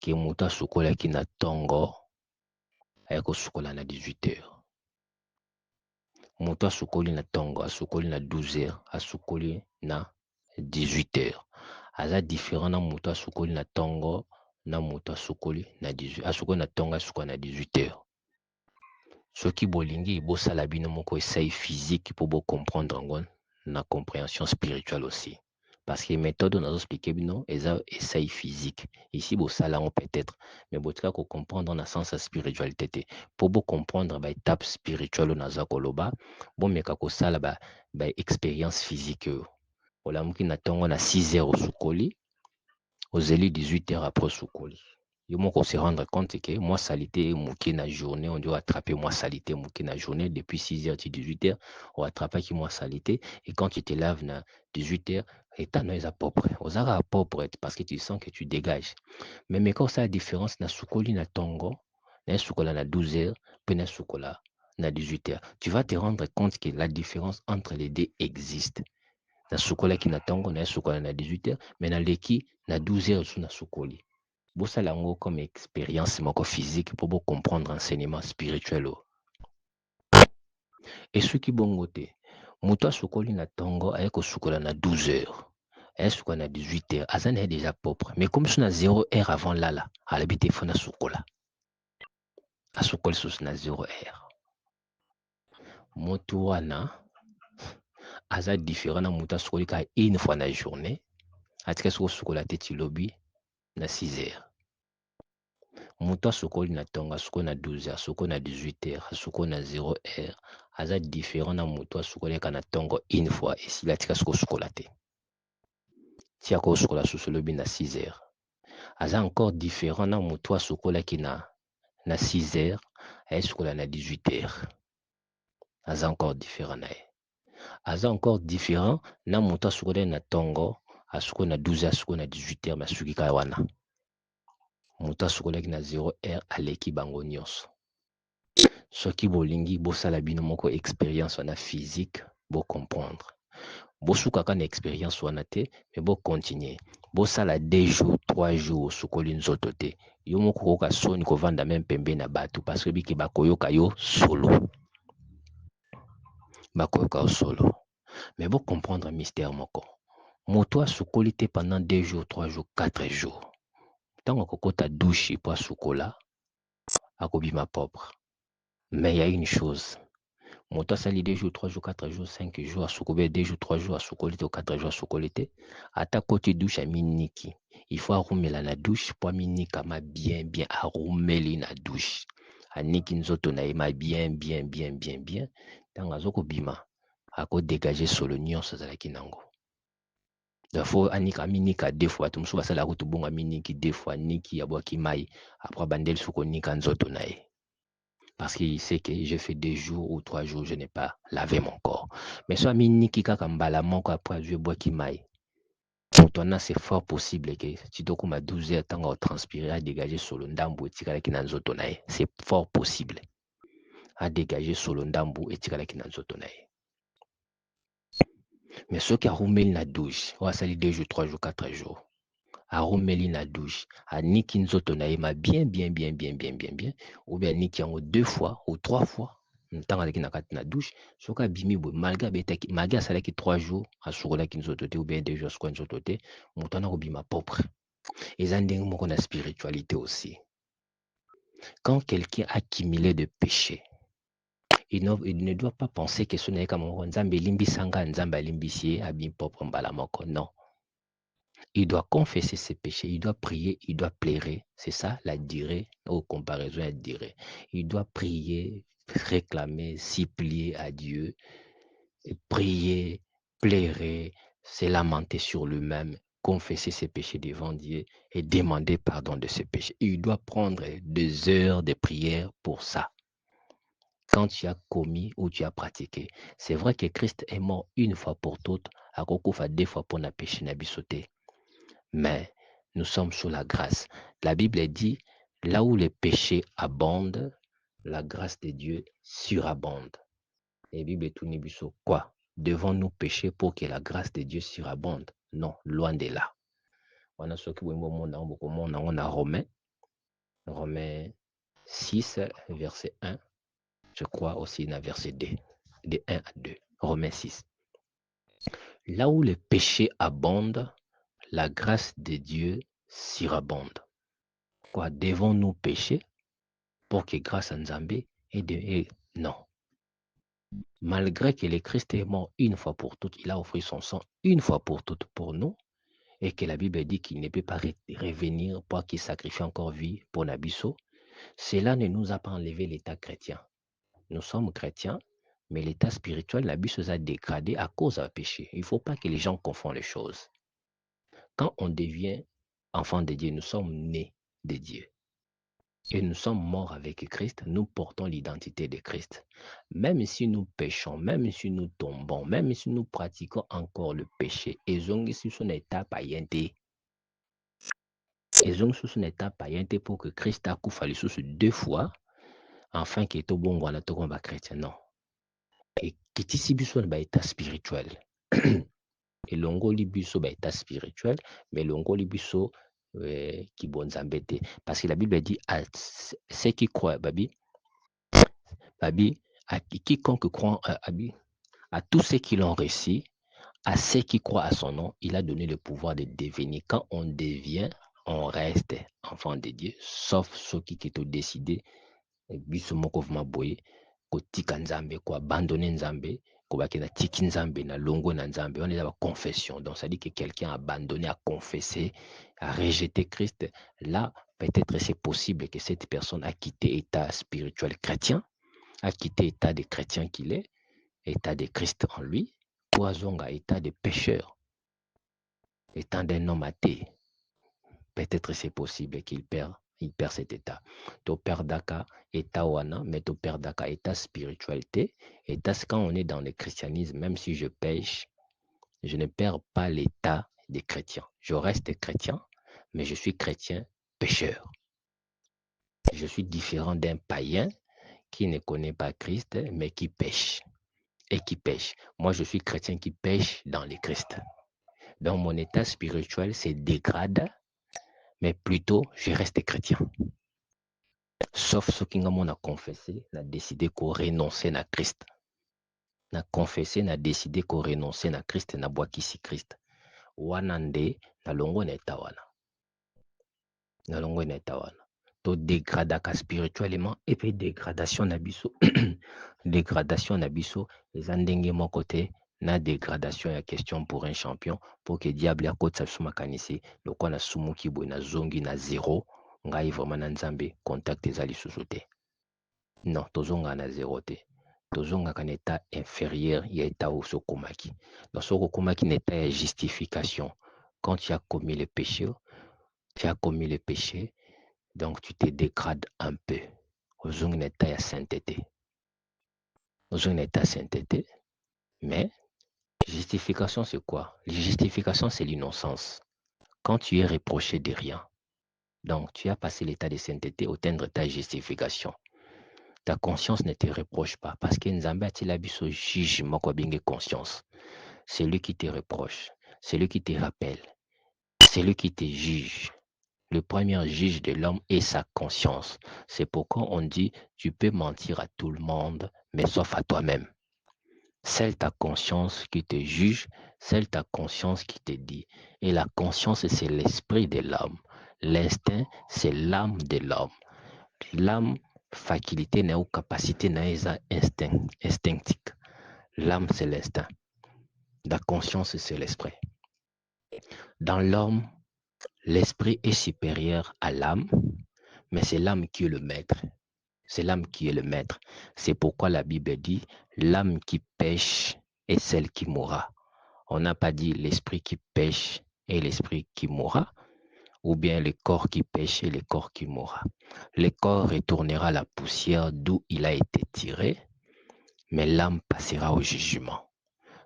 que mouta sokoli qui na tongo, ayako sokola na 18 heures. Moutou sokoli na tongo, a sokoli na 12 heures, a sokoli na 18 heures. Aza différent na moutou sokoli na tongo, na moutou sokoli na 18 heures. A sokoli na tongo, a sokoli na 18 heures. Ce qui bolingi bosala bino moko essaye physique pour bo comprendre ngon na compréhension spirituelle aussi. Parce que méthode on a expliqué bino essaye physique. Ici bosala on peut-être mais botika ko comprendre na sens la spiritualité te. Pour bo comprendre ba étape spirituelle on a koloba, bon meka ko sala ba expérience physique. Olamuki na tongo na 6 heures au sukoli, ozeli 18 heures après sukoli. Yo moko se rendre compte que moi salité mouki na journée, on doit attraper moi salité mouki na journée depuis 6 heures à 18 heures, on attrape qui moi salité et quand tu te laves na 18 heures, état non est propre. Aux ara propre parce que tu sens que tu dégages. Mais quand ça la différence na sukoli na tongo, na sukola na 12 heures, puis na sukola na 18 heures. Tu vas te rendre compte que la différence entre les deux existe. Na sukola ki na tongo na sukola na 18 heures, mais na leki na 12 heures sous na sukoli. Bosala yango comme expérience moko physique pour vous comprendre enseignement spirituel. Et ce qui bongo te, muto sokoli na tongo aye ko sukola na 12 heures. Aye sukola na 18 heures. Azana est déjà propre. Mais comme sur na 0 heure avant là, à l'habité fona sukola. A sokoli sous na 0 heure. Moto wana aza différent na muto sokoli ka une fois na journée. Atika sukola te lobby na 6 heures. Mouta sokoli na tonga soko na 12 heures, soko na 18 heures, soko na 0 heures. Aza différent na mouta sokoli ka na tongo une fois et si la tika soko sokola te. Tia ko sokola sosolobi na 6 heures. Aza encore différent na mouta sokola ki na 6 heures, et sokola na 18 heures. Aza encore différent na. Aza encore différent na mouta sokola na tongo, a soko na 12 heures, soko na 18 heures, ma suki ka wana. Mouta sokolaki na 0 heure aleki bango nyonso. Soki bolingi bosala bino moko expérience wana physique bo comprendre. Bosukaka na expérience wana te mais bo continuer. Bosala 2 jours, 3 jours sokoli nzoto te. Yo moko koka soni kovanda même pembe na batu parce que biki bakoyoka yo solo. Bakoyoka yo solo. Mais bo comprendre mystère moko. Moto sokoli te pendant 2 jours, 3 jours, 4 jours. Tant kokota douche pour sukola akobima propre. Mais il y a une chose. Moto sali 2 jours, 3 jours, 4 jours, 5 jours à soukobe 2 jours, 3 jours à soukolite ou 4 jours à soukolite. Ata côté douche à miniki. Il faut arrumer la douche pour minika ma bien arrumer la douche. Aniki nzoto na ma bien. Tant azoko bima. Ako dégager solo nyonso zalaki nango. Il faut anika minika 2 fois. Tout moussa la route bonga miniki 2 fois. Niki abwaki mai. Après bandel suko nika nzoto na e. Parce qu'il sait que j'ai fait 2 jours ou 3 jours, je n'ai pas lavé mon corps. Mais soit miniki kaka mbala moko après je bois ki mai. Maintenant, c'est fort possible que tu dois comme à 12 heures, tant transpirer, à dégager sur le ndambo et tigala ki nanzoto nae. C'est fort possible. À dégager sur le ndambo et tigala ki nanzoto nae. Mais ceux qui a roumeli na douche, on va salir 2 jours, 3 jours, 4 jours. A roumeli na douche, a niki nzoto nae ma bien, ou bien niki yango 2 fois ou 3 fois. Ntango aleki na kati na douche, soki abimi boye malgré abetaki, malgré asalaki 3 jours, asukolaki nzoto te ou bien 2 jours asukola nzoto te, moto wana kobima propre. Eza ndenge moko na spiritualité aussi. Quand quelqu'un a accumulé de péchés, il ne doit pas penser que ce n'est qu'à mon nzambe limbisanga, nzambe limbisier, abim propre mbala moko. Non. Il doit confesser ses péchés, il doit prier, il doit plairer. C'est ça la durée, aux comparaisons à durée. Il doit prier, réclamer, supplier à Dieu, et prier, plairer, se lamenter sur lui-même, confesser ses péchés devant Dieu et demander pardon de ses péchés. Il doit prendre 2 heures de prière pour ça. Quand tu as commis ou tu as pratiqué, c'est vrai que Christ est mort une fois pour toutes, à Kokufa 2 fois pour na péché na bisoté. Mais nous sommes sous la grâce. La Bible dit, là où les péchés abondent, la grâce de Dieu surabonde. Et la Bible est tout nibiso. Quoi? Devons-nous pécher pour que la grâce de Dieu surabonde? Non, loin de là. On a ce qui on a Romains 6, verset 1. Je crois aussi dans verset 2. De 1 à 2. Romains 6. Là où les péchés abondent, la grâce de Dieu surabonde. Quoi? Devons-nous pécher pour que grâce à Nzambé non. Malgré que le Christ est mort une fois pour toutes, il a offert son sang une fois pour toutes pour nous, et que la Bible dit qu'il ne peut pas revenir pour qu'il sacrifie encore vie pour Nabiso, cela ne nous a pas enlevé l'état chrétien. Nous sommes chrétiens, mais l'état spirituel, Nabiso a dégradé à cause d'un péché. Il ne faut pas que les gens confondent les choses. Quand on devient enfant de Dieu, nous sommes nés de Dieu. Et nous sommes morts avec Christ, nous portons l'identité de Christ. Même si nous péchons, même si nous tombons, même si nous pratiquons encore le péché, et si son état païenté. Et son état païenté pour que Christ a coupé sous 2 fois, afin qu'il est au bon goût à chrétien. Non. Et qui ici biso na état spirituel. Et longo libiso ba état spirituel, mais longo libiso qui bon zambete. Parce que la Bible dit à ceux qui croient, babi, à quiconque croit à tous ceux qui l'ont reçu, à ceux qui croient à son nom, il a donné le pouvoir de devenir. Quand on devient, on reste enfant de Dieu, sauf ceux qui ont décidé, biso moko vma boye, kotika nzambe, ko abandonner nzambe, ko bakena tiki nzambe na longo na nzambe. On est dans la confession. Donc ça dit que quelqu'un a abandonné, a confessé, a rejeté Christ. Là, peut-être c'est possible que cette personne a quitté l'état spirituel chrétien, a quitté l'état de chrétien qu'il est, état de Christ en lui, pour azonga état de pécheur, étant d'un homme athée. Peut-être c'est possible qu'il perd cet état. To perdaka état wana, mais to perdaka état spiritualité. État quand on est dans le christianisme, même si je pêche, je ne perds pas l'état des chrétiens. Je reste chrétien, mais je suis chrétien pécheur. Je suis différent d'un païen qui ne connaît pas Christ, mais qui pêche. Et qui pêche. Moi, je suis chrétien qui pêche dans le Christ. Donc, mon état spirituel se dégrade, mais plutôt, je reste chrétien. Sauf ce qui a confessé, n'a décidé qu'on renonçait à Christ. N'a confessé, n'a décidé qu'on renonçait à Christ, n'a boakisi Christ. Wanande, na longo neta wana. Na longo neta wana. To dégradaka spirituellement et puis dégradation nabiso. Dégradation nabiso, les andenge mon côté. Na dégradation ya question pour un champion pour que diable akotsa suma kanisi lokwa na sumuki boy na zongi na 0 ngai vraiment na nzambe contact ezali susu te. Non, tozonga na 0 te. Tozonga kan état inférieur ya état oso komaki. Donc soko komaki na état ya justification. Quand tu as commis le péché, donc tu te dégrades un peu. Ozonga na état ya sainteté. Ozonga na état sainteté, mais Justification, c'est quoi? Justification, c'est l'innocence. Quand tu es reproché de rien, donc tu as passé l'état de sainteté, atteindre ta justification. Ta conscience ne te reproche pas parce que Nzambe a-t-il abisso juge moko binge conscience. C'est lui qui te reproche, c'est lui qui te rappelle, c'est lui qui te juge. Le premier juge de l'homme est sa conscience. C'est pourquoi on dit tu peux mentir à tout le monde, mais sauf à toi-même. C'est ta conscience qui te juge, c'est ta conscience qui te dit. Et la conscience, c'est l'esprit de l'homme. L'instinct, c'est l'âme de l'homme. L'âme, faculté ou capacité n'est instinctique. L'âme, c'est l'instinct. La conscience, c'est l'esprit. Dans l'homme, l'esprit est supérieur à l'âme, mais c'est l'âme qui est le maître. C'est l'âme qui est le maître. C'est pourquoi la Bible dit, l'âme qui pêche est celle qui mourra. On n'a pas dit l'esprit qui pêche et l'esprit qui mourra, ou bien le corps qui pêche et le corps qui mourra. Le corps retournera à la poussière d'où il a été tiré, mais l'âme passera au jugement.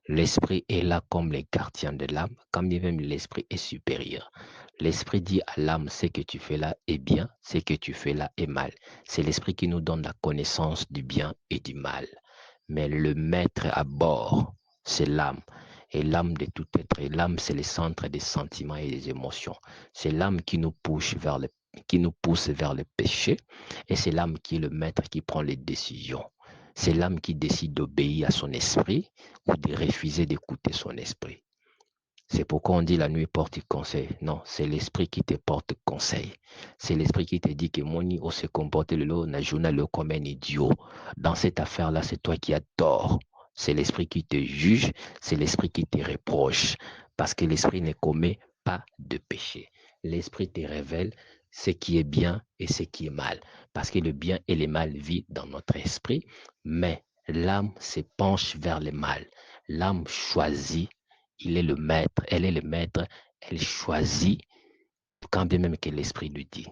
L'esprit est là comme les gardiens de l'âme, quand bien même l'esprit est supérieur. L'esprit dit à l'âme, ce que tu fais là est bien, ce que tu fais là est mal. C'est l'esprit qui nous donne la connaissance du bien et du mal. Mais le maître à bord, c'est l'âme. Et l'âme de tout être. Et l'âme, c'est le centre des sentiments et des émotions. C'est l'âme qui nous pousse vers le péché. Et c'est l'âme qui est le maître qui prend les décisions. C'est l'âme qui décide d'obéir à son esprit ou de refuser d'écouter son esprit. C'est pourquoi on dit la nuit porte conseil. Non, c'est l'esprit qui te porte conseil. C'est l'esprit qui te dit que Moni o se comporter le lot, n'a journal le comme un idiot. Dans cette affaire-là, c'est toi qui as tort. C'est l'esprit qui te juge, c'est l'esprit qui te reproche. Parce que l'esprit ne commet pas de péché. L'esprit te révèle ce qui est bien et ce qui est mal. Parce que le bien et le mal vivent dans notre esprit, mais l'âme se penche vers le mal. L'âme choisit, il est le maître, elle est le maître, elle choisit, quand bien même que l'esprit lui dit.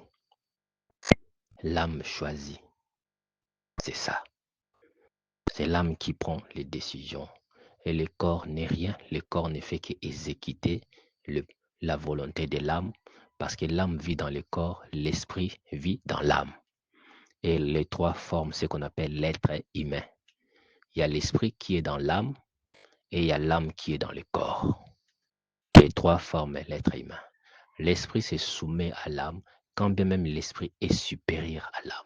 L'âme choisit, c'est ça. C'est l'âme qui prend les décisions. Et le corps n'est rien, le corps ne fait qu'exécuter la volonté de l'âme, parce que l'âme vit dans le corps, l'esprit vit dans l'âme. Et les trois forment ce qu'on appelle l'être humain. Il y a l'esprit qui est dans l'âme et il y a l'âme qui est dans le corps. Les trois forment l'être humain. L'esprit se soumet à l'âme, quand bien même l'esprit est supérieur à l'âme.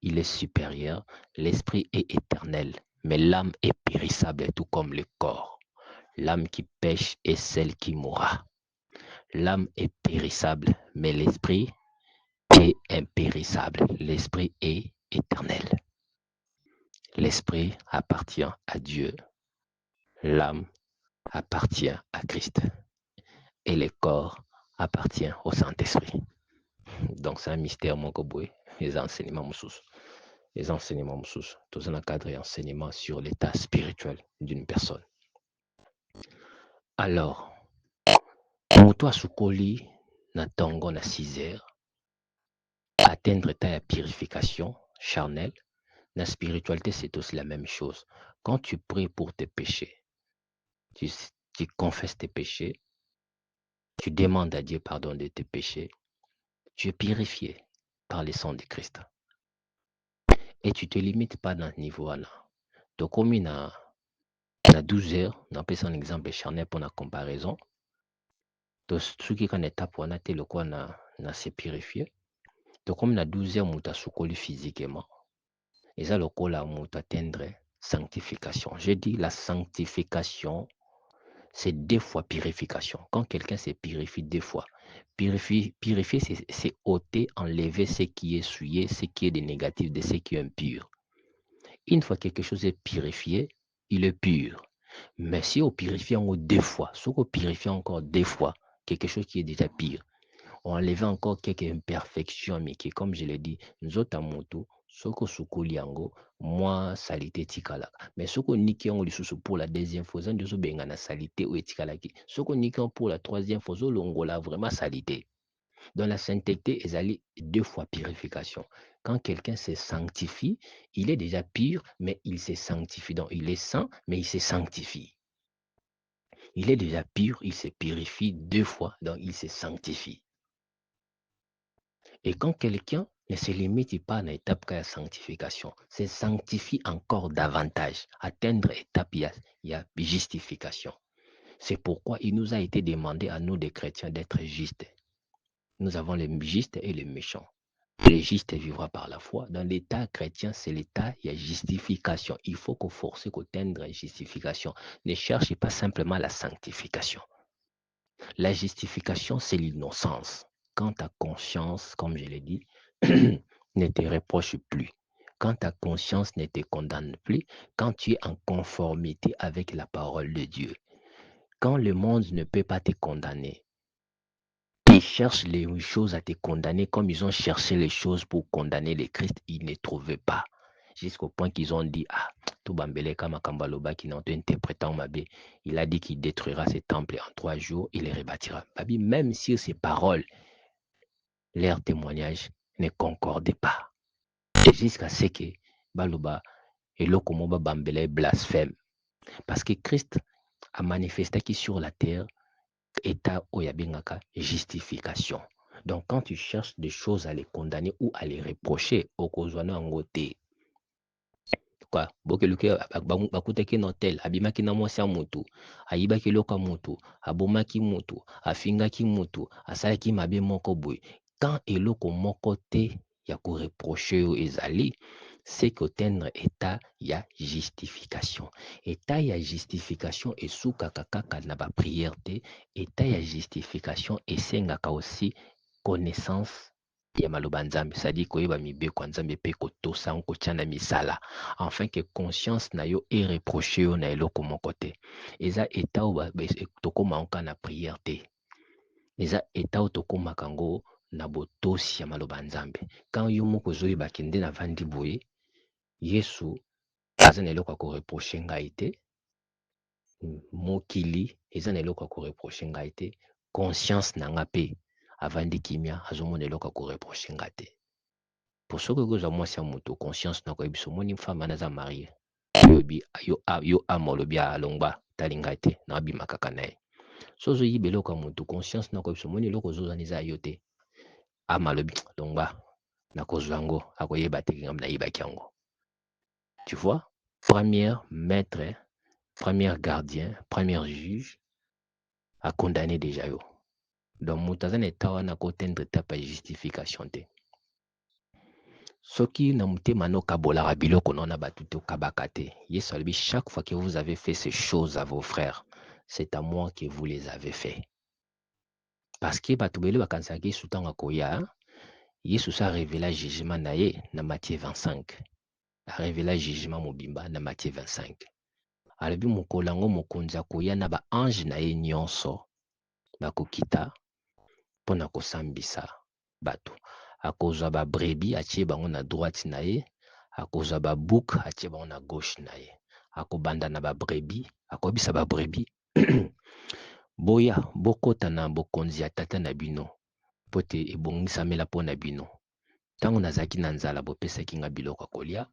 Il est supérieur, l'esprit est éternel, mais l'âme est périssable, tout comme le corps. L'âme qui pêche est celle qui mourra. L'âme est périssable, mais l'esprit est impérissable. L'esprit est éternel. L'esprit appartient à Dieu. L'âme appartient à Christ. Et le corps appartient au Saint-Esprit. Donc, c'est un mystère, mon cowboy. Les enseignements moussous. Les enseignements moussous. Dans un cadre d'enseignement sur l'état spirituel d'une personne. Alors, moto asukoli na tango na 6 heures, atteindre ta purification charnelle, la spiritualité, c'est aussi la même chose. Quand tu pries pour tes péchés, tu confesses tes péchés, tu demandes à Dieu pardon de tes péchés, tu es purifié par le sang de Christ. Et tu ne te limites pas dans ce niveau-là. Donc, comme il y a 12 heures, on appelle ça un exemple charnel pour la comparaison. Donc, ce qui est une étape pour le quoi na se purifier. Donc, comme il y a 12 heures, on a soukoli physiquement. Et ça, le quoi là, on atteindre sanctification. J'ai dit la sanctification, c'est 2 fois purification. Quand quelqu'un se purifie 2 fois, purifier, c'est ôter, enlever ce qui est souillé, ce qui est de négatif, de ce qui est impur. Une fois quelque chose est purifié, il est pur. Mais si on purifie encore 2 fois, si on purifie encore 2 fois, quelque chose qui est déjà pire, on enlève encore quelques imperfections, mais qui, comme je l'ai dit, nous autres, soko sukuli yango, moi, salité tikala. Mais soko niki yango lisusu pour la deuxième fois, zan joso benga na salité ou etikalaki. Soko niki yango pour la troisième fois, zo longola vraiment salité. Dans la sainteté, ils allaient 2 fois purification. Quand quelqu'un se sanctifie, il est déjà pur, mais il se sanctifie. Donc, il est saint, mais il se sanctifie. Il est déjà pur, il se purifie 2 fois, donc il se sanctifie. Et quand quelqu'un ne se limite pas à l'étape de la sanctification, se sanctifie encore davantage. Atteindre l'étape, il y a justification. C'est pourquoi il nous a été demandé à nous, des chrétiens, d'être justes. Nous avons les justes et les méchants. Le juste vivra par la foi. Dans l'état chrétien, c'est l'état, il y a justification. Il faut qu'on force qu'on atteindre la justification. Ne cherchez pas simplement la sanctification. La justification, c'est l'innocence. Quand ta conscience, comme je l'ai dit, ne te reproche plus, quand ta conscience ne te condamne plus, quand tu es en conformité avec la parole de Dieu, quand le monde ne peut pas te condamner, ils cherchent les choses à te condamner comme ils ont cherché les choses pour condamner le Christ, ils ne trouvaient pas. Jusqu'au point qu'ils ont dit, ah, Toubambeleka Makambaloba qui n'a interprétant Mabé, il a dit qu'il détruira ses temples en 3 jours, il les rebâtira. Babi, même si ces paroles, leur témoignage ne concordait pas. Jusqu'à ce que Baloba et Lokomoba Bambele blasphème. Parce que Christ a manifesté qui sur la terre, état oyabengaka justification. Donc quand tu cherches des choses à les condamner ou à les reprocher, okozwana ngote. Quoi? Bokeluke bakutaki na hotel, abimaki na mwasi ya mutu, ayibaki loka mutu, abomaki mutu, afingaki mutu, asalaki mabe moko boye. Quand eloko moko te ya ko reprocher ezali, c'est qu'atteindre état ya justification. État ya justification esukaka kaka na ba prière te, état ya justification esengaka aussi connaissance ya maloba nzambe, c'est-à-dire koyeba mibeko nzambe pe kotosa kotia na misala, afin que conscience na yo ereproche yo na eloko moko te. Eza état oyo tokomaka na prière te, eza état oyo tokomaka ngo na botosi ya maloba nzambe. Quand yo moko ozoyebaki nde navandi boye, Yesu aza na eloko ya koreproche ngai te, mokili eza na eloko ya koreproche ngai te, conscience na nga mpe avandi kimia azomona eloko ya koreproche nga te. Pour ce que vous avez moi moto conscience na ko biso moni femme na za marié yo amolobi a longba talinga te na bima kaka naye sozo yibelo ka moto conscience na ko biso moni loko zoza niza yo te amalobi longba na kozwango akoyeba te ngam na yiba kyango. Tu vois, premier maître, premier gardien, premier juge a condamné déjà yo. Donc moutazan etawa na ko tendre tapa justification te. Soki na mutema no kabolaka biloko nona batu te okabaka te. Yesu alobi chaque fois que vous avez fait ces choses à vos frères, c'est à moi que vous les avez fait. Parce que batu bele bakanisaki Yesu ntango akoya, Yesu sa révéla jugement na ye na Matthieu 25. A révéla jugement mobimba na Matthieu 25. Alobi mokolo yango mokonzi akoya na ba ange na ye nyonso bakokita mpona kosambisa bato. Akozwa ba brebis atie bango na droite na ye, akozwa ba bouc atie bango na gauche na ye. Akobanda na ba brebis, akobisa ba brebis boya bokota na bokonzi ya tata na bino mpo te ebongisamela mpo na bino. Ntango nazalaki na nzala bopesaki nga biloko ya kolia,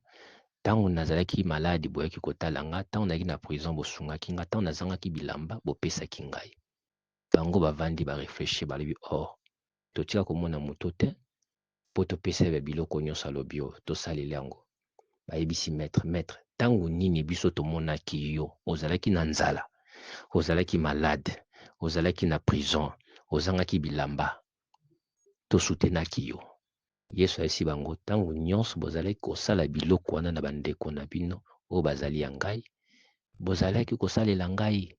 ntango nazalaki maladi boyaki kotala nga, ntango nazalaki na prison bosungaki nga, ntango nazangaki bilamba bopesaki ngai. Bango bavandi barefleshi balobi or totika komona moto te mpo topesa ba biloko nyonso alobi oyo tosalela yango. Bayebisi maître ntango nini biso tomonaki yo ozalaki na nzala, ozalaki malade, ozalaki na prison, ozangaki bilamba, tosutenaki yo. Yesu ayesi bango ntango nyonso bozalaki kosala biloko wana na bandeko na bino oyo bazali ya ngai, bozalaki kosalela ngai.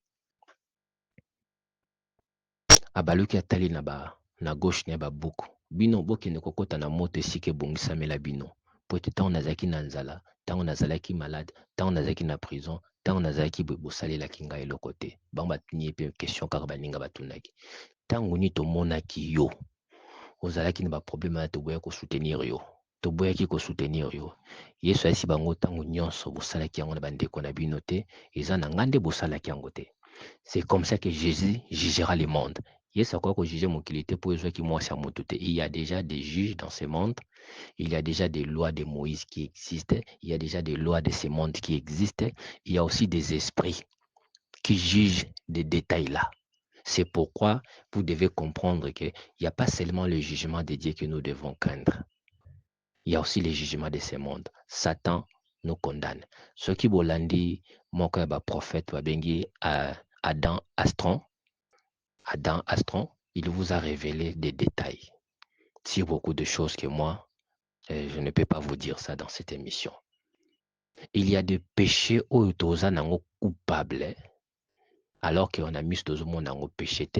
Abaluki atali na gauche na ba buku. Bino bokende kokota na moto esika ebongisamela bino. Po ete ntango nazalaki na nzala, ntango nazalaki malade, ntango nazalaki na prison, ntango nazalaki bosalelaki ngai eloko te. Bango batuni pe question kaka baninga batunaki. Ntango ni tomonaki yo, ozalaki na ba problème na toboya ko soutenir yo. Toboyaki ko soutenir yo. Yesu ayesi bango ntango nyonso bosalaki yango na bandeko na bino te, eza na ngande bosalaki yango te. C'est comme ça que Jésus jugera le monde. Yesu akoki kojuge mokili te mpo ezwaki mwasi ya moto te. Il y a déjà des juges dans ce monde. Il y a déjà des lois de Moïse qui existent. Il y a déjà des lois de ce monde qui existent. Il y a aussi des esprits qui juge des détails là. C'est pourquoi vous devez comprendre qu'il n'y a pas seulement le jugement de Dieu que nous devons craindre. Il y a aussi le jugement de ce monde. Satan nous condamne. Ceux qui bolandi, mon prophète, Adam Astron, il vous a révélé des détails sur beaucoup de choses que moi, je ne peux pas vous dire ça dans cette émission. Il y a des péchés où tous sont coupables, alors qu'on a mis tout le monde en péché.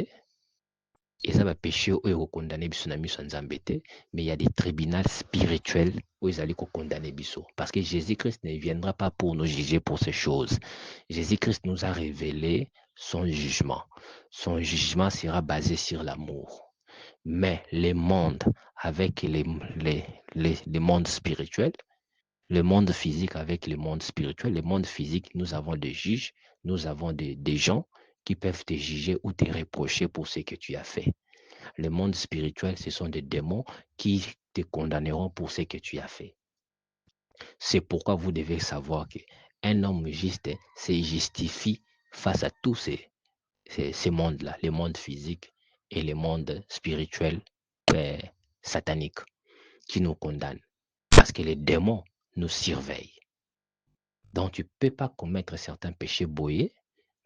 Et ça va péché où ils condamné biso na miso nzambe te, mais il y a des tribunaux spirituels où ils allaient condamner biso. Parce que Jésus-Christ ne viendra pas pour nous juger pour ces choses. Jésus-Christ nous a révélé son jugement. Son jugement sera basé sur l'amour. Mais les mondes avec les mondes spirituels, le monde physique avec le monde spirituel, le monde physique, nous avons des juges, nous avons des gens qui peuvent te juger ou te reprocher pour ce que tu as fait. Le monde spirituel, ce sont des démons qui te condamneront pour ce que tu as fait. C'est pourquoi vous devez savoir qu'un homme juste se justifie face à tous ces mondes-là, les mondes physiques et les mondes spirituels sataniques qui nous condamnent. Parce que les démons nous surveillent. Donc, tu ne peux pas commettre certains péchés boyés,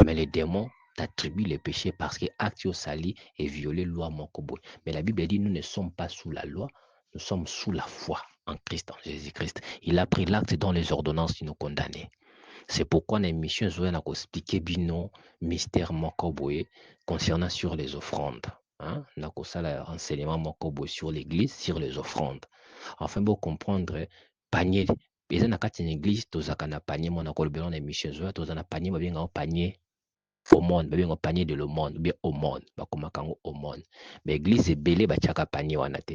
mais les démons t'attribuent les péchés parce que acte sali et violer la loi mokoboy. Mais la Bible dit nous ne sommes pas sous la loi, nous sommes sous la foi en Christ, en Jésus-Christ. Il a pris l'acte dans les ordonnances qui nous condamnaient. C'est pourquoi l'émission Zoé n'a expliqué bino mystère mokoboy concernant sur les offrandes. N'a pas renseignement mokoboy sur l'église, sur les offrandes. Enfin, pour comprendre, panier. Eza na kati na église tozaka na panier mona kolobela na émission zoya toza na panier babenga panier aumône babenga panier de l'aumône bien aumône bakomaka ngo aumône mais église ebele batiaka panier wana te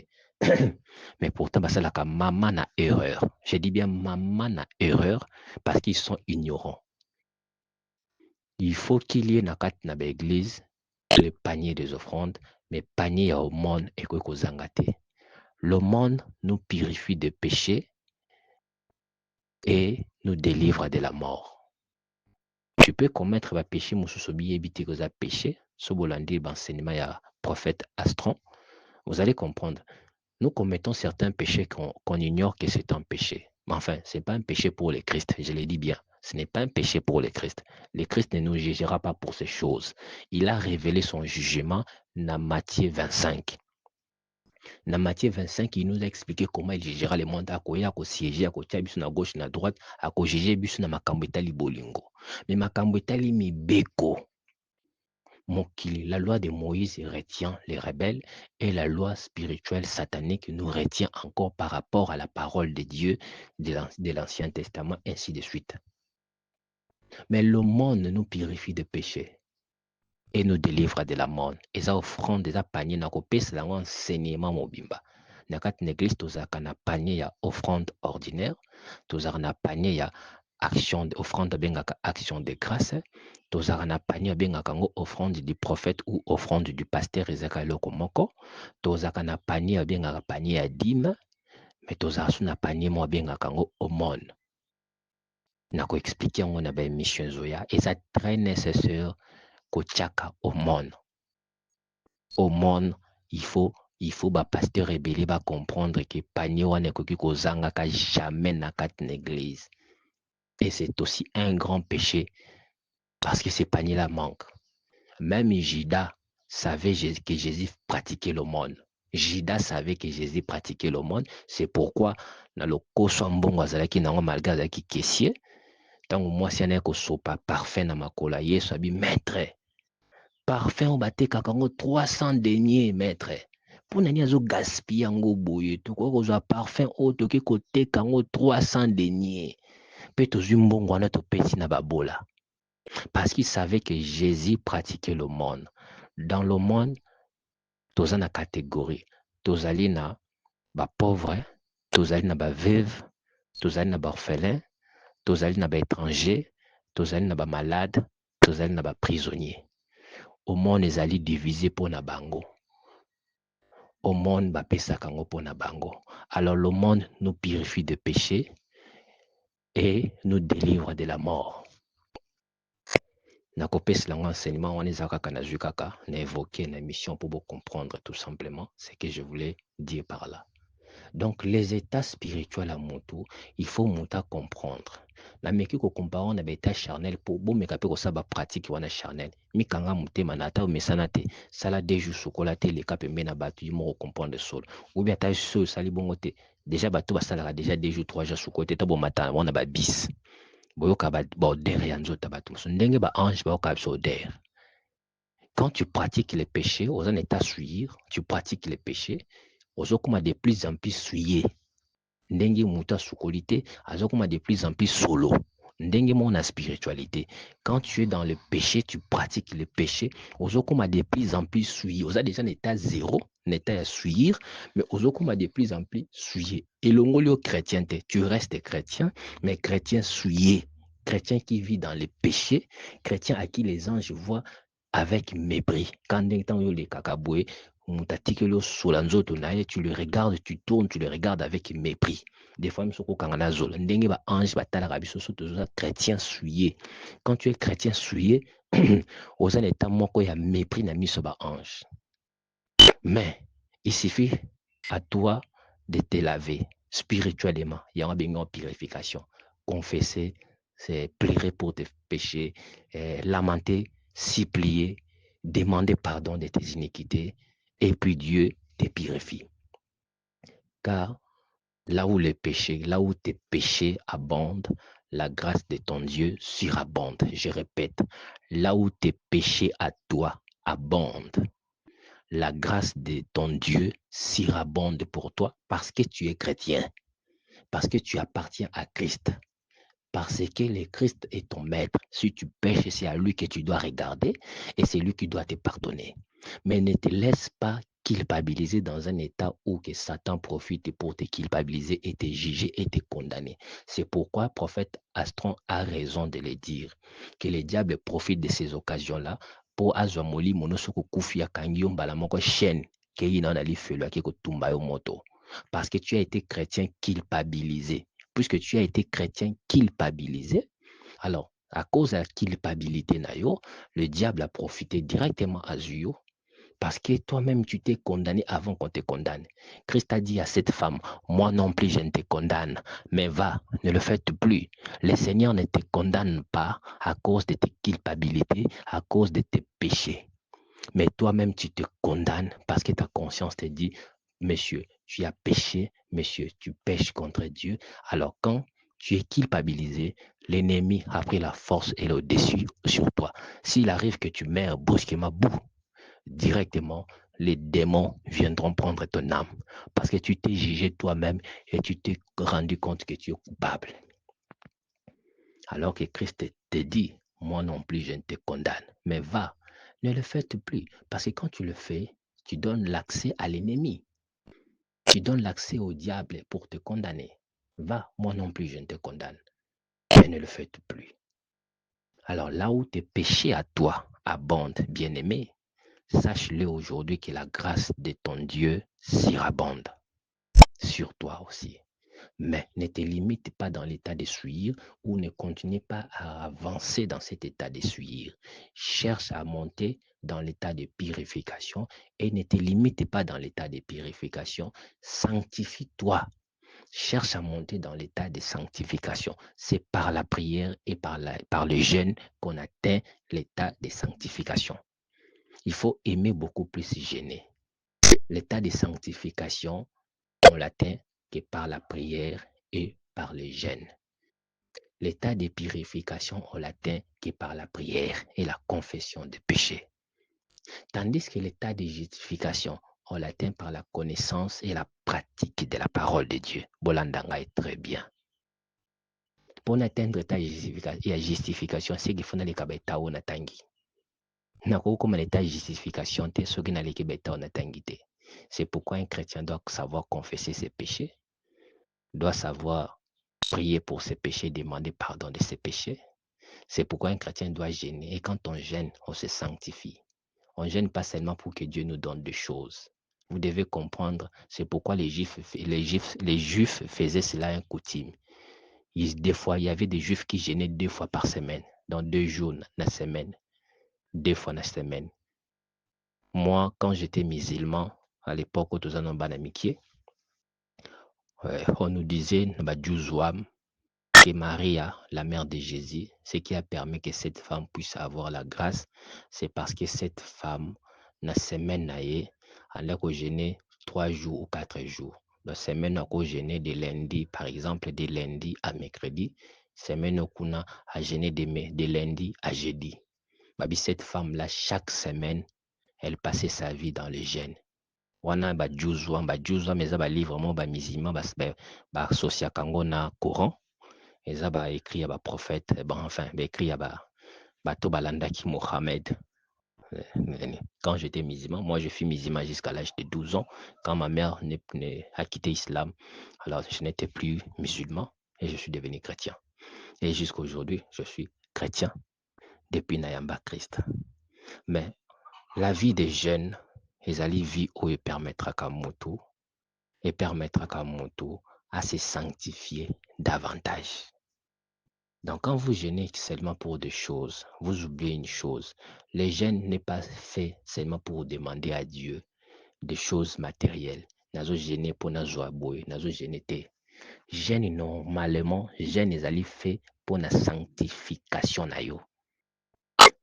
mais pourtant basalaka mama na erreur. Je dis bien mama na erreur parce qu'ils sont ignorants. Il faut qu'il y ait na kati na église le panier des offrandes mais panier ya aumône ekoki kozanga te. L'aumône nous purifie des péchés et nous délivre de la mort. Tu peux commettre un péché, moussosobi éviter que ça péché, sobolandi l'enseignement ya prophète Astron. Vous allez comprendre. Nous commettons certains péchés qu'on ignore que c'est un péché. Mais enfin, ce n'est pas un péché pour le Christ, je le dis bien. Ce n'est pas un péché pour le Christ. Le Christ ne nous jugera pas pour ces choses. Il a révélé son jugement dans Matthieu 25. Dans Matthieu 25, il nous a expliqué comment il jugera le monde à siéger, à côté à gauche, à droite, à juger na makambo etali bolingo. Mais makambo etali mibeko. Mokili, la loi de Moïse retient les rebelles et la loi spirituelle satanique nous retient encore par rapport à la parole de Dieu de l'Ancien Testament, ainsi de suite. Mais le monde nous purifie de péché et nous délivre de la mort. Et ça offrande des paniers na kopesa lango enseignement mobimba. Na kati l'église tozaka na panier ya offrande ordinaire, tozaka na panier ya action offrande bengaka action de grâce, tozaka na panier bengaka ngo offrande du prophète ou offrande du pasteur ezaka eloko moko, tozaka na panier bengaka panier ya dîme, mais tozaka na panier mo bengaka ngo aumône. Na ko expliquer ngo na ba émission zoya et ça très nécessaire kochaka aumône. Aumône, il faut ba pasteur rebelle ba comprendre que panier wana ekoki kozanga ka jamais na kati l'église. Et c'est aussi un grand péché parce que ce panier-là manque. Même Judas savait que Jésus pratiquait l'aumône. Judas savait que Jésus pratiquait l'aumône. C'est pourquoi dans le Kosambongo azalaki nango malgré azalaki caissier, tant moi si ane ko sopa parfum na makola Yesu abi maître. Parfum o batekaka ngo 300 deniers maître. Pour nani azo gaspiller ngo boye to ko kozwa parfum o toki koteka ngo 300 deniers. Parce qu'il savait que Jésus pratiquait le monde. Dans le monde, tous en catégorie. Tous na ba pauvre, tous na ba veuve, tous na ba orphelin, tous na ba étranger, tous na ba malade, tous na ba prisonnier. Au monde, les alliés divisés pour na bango. Au monde, ba pesa kango pour na bango. Alors le monde nous purifie de péché et nous délivre de la mort. Nakopes lango enseignement, on est zakaka na zukaka, na évoqué na mission pour comprendre tout simplement ce que je voulais dire par là. Donc, les états spirituels à Moto, il faut monter comprendre. Na meki ko compare na état charnel pour bon me kapé ko saba pratique wana charnel. Mi kanga muté manata o mesana te sala de jours sokola te le kapé mena batu mo comprendre sol. Ou bien ta so sali bongo te. Déjà batu basala déjà 2 jours 3 jours sokote ta bon matin wana ba bis. Boyoka ba derrière nzota batu. So ndenge ba ange ba ka so derrière. Quand tu pratiques les péchés, aux en état suivre, tu pratiques les péchés, aux okuma de plus en plus souillé. Ndenge muta sukolité, azokuma de plus en plus solo. Ndenge mon spiritualité. Quand tu es dans le péché, tu pratiques le péché, ozokuma de plus en plus souillé. Oza déjà en état zéro, en état à suivre, mais ozokuma de plus en plus souillé. Et l'ongolio chrétien, tu restes chrétien, mais chrétien souillé. Chrétien qui vit dans le péché, chrétien à qui les anges voient avec mépris. Quand les kakaboué, tu le regardes, tu tournes, tu le regardes avec mépris. Des fois, chrétien souillé. Quand tu es chrétien souillé, aux états moko ya mépris na miso ba ange. Mais il suffit à toi de te laver spirituellement. Il y a une purification. Confesser, c'est pleurer pour tes péchés, lamenter, supplier, demander pardon de tes iniquités, et puis Dieu te purifie. Car là où les péchés, là où tes péchés abondent, la grâce de ton Dieu surabonde. Je répète, là où tes péchés à toi abondent, la grâce de ton Dieu surabonde pour toi parce que tu es chrétien, parce que tu appartiens à Christ, parce que le Christ est ton maître. Si tu pêches, c'est à lui que tu dois regarder et c'est lui qui doit te pardonner. Mais ne te laisse pas culpabiliser dans un état où que Satan profite pour te culpabiliser et te juger et te condamner. C'est pourquoi le prophète Astron a raison de le dire, que le diable profite de ces occasions-là pour azwamoli monosoko kufia kangio mbala moko chaîne ke ina na lifelo ke kotumba yo moto parce que tu as été chrétien culpabilisé. Puisque tu as été chrétien culpabilisé, alors à cause de la culpabilité nayo, le diable a profité directement à Zuyo parce que toi-même tu t'es condamné avant qu'on te condamne. Christ a dit à cette femme, moi non plus je ne te condamne, mais va, ne le faites plus. Le Seigneur ne te condamne pas à cause de tes culpabilités, à cause de tes péchés. Mais toi-même tu te condamnes parce que ta conscience te dit, monsieur, tu as péché, monsieur, tu pêches contre Dieu. Alors quand tu es culpabilisé, l'ennemi a pris la force et le dessus sur toi. S'il arrive que tu meurs brusquement, boum, directement, les démons viendront prendre ton âme parce que tu t'es jugé toi-même et tu t'es rendu compte que tu es coupable. Alors que Christ te dit, moi non plus je ne te condamne, mais va, ne le faites plus parce que quand tu le fais, tu donnes l'accès à l'ennemi. Tu donnes l'accès au diable pour te condamner. Va, moi non plus je ne te condamne, mais ne le faites plus. Alors là où tes péchés à toi abondent, bien-aimé, sache-le aujourd'hui que la grâce de ton Dieu surabonde sur toi aussi. Mais ne te limite pas dans l'état de souillir ou ne continue pas à avancer dans cet état de souillir. Cherche à monter dans l'état de purification et ne te limite pas dans l'état de purification. Sanctifie-toi. Cherche à monter dans l'état de sanctification. C'est par la prière et par le jeûne qu'on atteint l'état de sanctification. Il faut aimer beaucoup plus jeûner. L'état de sanctification, on l'atteint que par la prière et par le jeûne. L'état de purification, on l'atteint que par la prière et la confession des péchés. Tandis que l'état de justification, on l'atteint par la connaissance et la pratique de la parole de Dieu. Bolandanga est très bien. Pour atteindre l'état de justification, c'est qu'il faut aller à l'état où on atteint. Comme l'état de justification, c'est pourquoi un chrétien doit savoir confesser ses péchés, doit savoir prier pour ses péchés, demander pardon de ses péchés. C'est pourquoi un chrétien doit gêner. Et quand on gêne, on se sanctifie. On ne gêne pas seulement pour que Dieu nous donne des choses. Vous devez comprendre, c'est pourquoi les Juifs faisaient cela un coutume. Des fois, il y avait des Juifs qui gênaient 2 fois par semaine, dans 2 jours, la semaine. 2 fois la semaine. Moi, quand j'étais musulman, à l'époque où nous avons banamikié, on nous disait que Maria, la mère de Jésus, ce qui a permis que cette femme puisse avoir la grâce, c'est parce que cette femme, la semaine, elle a gêné 3 jours ou 4 jours. La semaine, elle a gêné de lundi, par exemple, de lundi à mercredi. Semaine, elle a gêné de lundi à jeudi. Cette femme-là, chaque semaine, elle passait sa vie dans le jeûne. Wana ba juzwa mais ça ba livre mo ba musulman ba socia kango na Coran. Et ça ba écrit à ba prophète, enfin, ba écrit à ba to balanda ki Mohamed. Quand j'étais musulman, moi je suis musulman jusqu'à l'âge de 12 ans. Quand ma mère a quitté l'islam, alors je n'étais plus musulman et je suis devenu chrétien. Et jusqu'à aujourd'hui, je suis chrétien depuis Nayamba Christ. Mais la vie des jeunes, ils allaient vie où ils permettra qu'à moto et permettra qu'à moto à se sanctifier davantage. Donc, quand vous jeûnez seulement pour des choses, vous oubliez une chose. Le jeûne n'est pas fait seulement pour demander à Dieu des choses matérielles. Nazo jeûner pour na joie boy, nazo jeûner te. Jeûne normalement, jeûne est allé fait pour la sanctification na yo.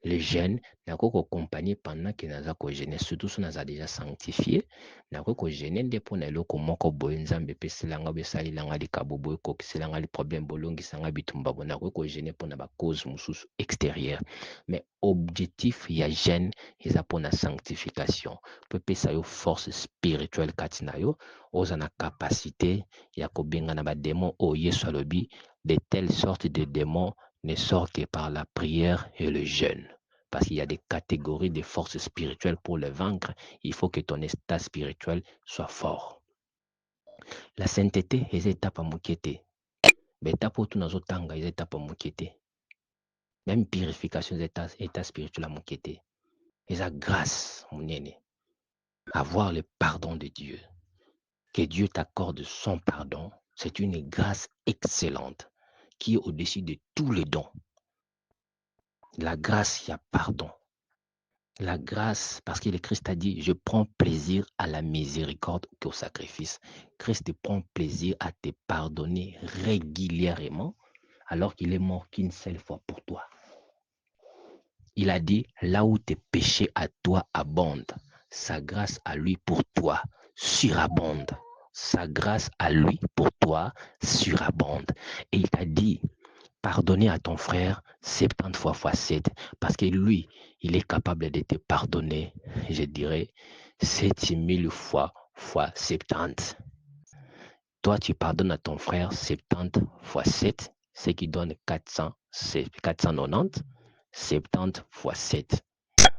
Le jeûne, n'a pas accompagné pendant que nous avons jeûné, surtout si nous avons déjà sanctifié, n'a pas jeûné depuis na eloko moko boye nzambe pe selanga besali langa likabobo ko selanga li problème bolongi sanga bitumba bona ko jeûner pour na ba cause mususu extérieure. Mais objectif ya jeûne eza pour na sanctification. Pe pesa yo force spirituelle katina yo, oza na capacité ya ko benga na ba démons o Yesu alobi, de telle sorte de démons ne sort que par la prière et le jeûne. Parce qu'il y a des catégories de forces spirituelles pour les vaincre. Il faut que ton état spirituel soit fort. La sainteté, les étapes à moukété. Mais étapes où tu n'as pas les étapes à moukété. Même purification des états spirituels à moukété. Et la grâce, mon aîné. Avoir le pardon de Dieu. Que Dieu t'accorde son pardon. C'est une grâce excellente qui est au-dessus de tous les dons. La grâce, il y a pardon. La grâce, parce que le Christ a dit, je prends plaisir à la miséricorde qu'au sacrifice. Christ prend plaisir à te pardonner régulièrement, alors qu'il est mort qu'une seule fois pour toi. Il a dit, là où tes péchés à toi abondent, sa grâce à lui pour toi surabonde. Sa grâce à lui pour toi surabonde. Et il t'a dit, pardonner à ton frère 70 fois x 7, parce que lui, il est capable de te pardonner, je dirais, 7000 fois x 70. Toi, tu pardonnes à ton frère 70 x 7, ce qui donne 490, 70 x 7,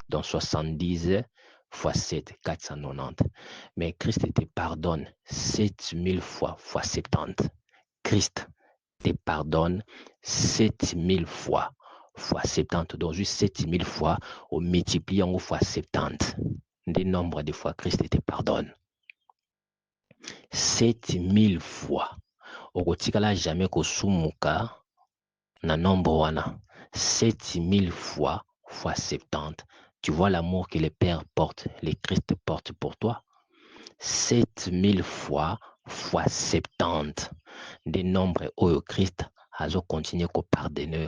donc 70 x 7, 490. Mais Christ te pardonne 7000 fois x 70. Christ te pardonne 7000 fois x 70. Donc juste 7000 fois, au multipliant x 70. Des nombres de fois Christ te pardonne. 7000 fois. Okotikala jamais kosumuka na nombre wana. 7000 fois x 70. Tu vois l'amour que le Père porte, le Christ porte pour toi. 7000 fois x 70. Des nombres au Christ azo continuer ko pardonner,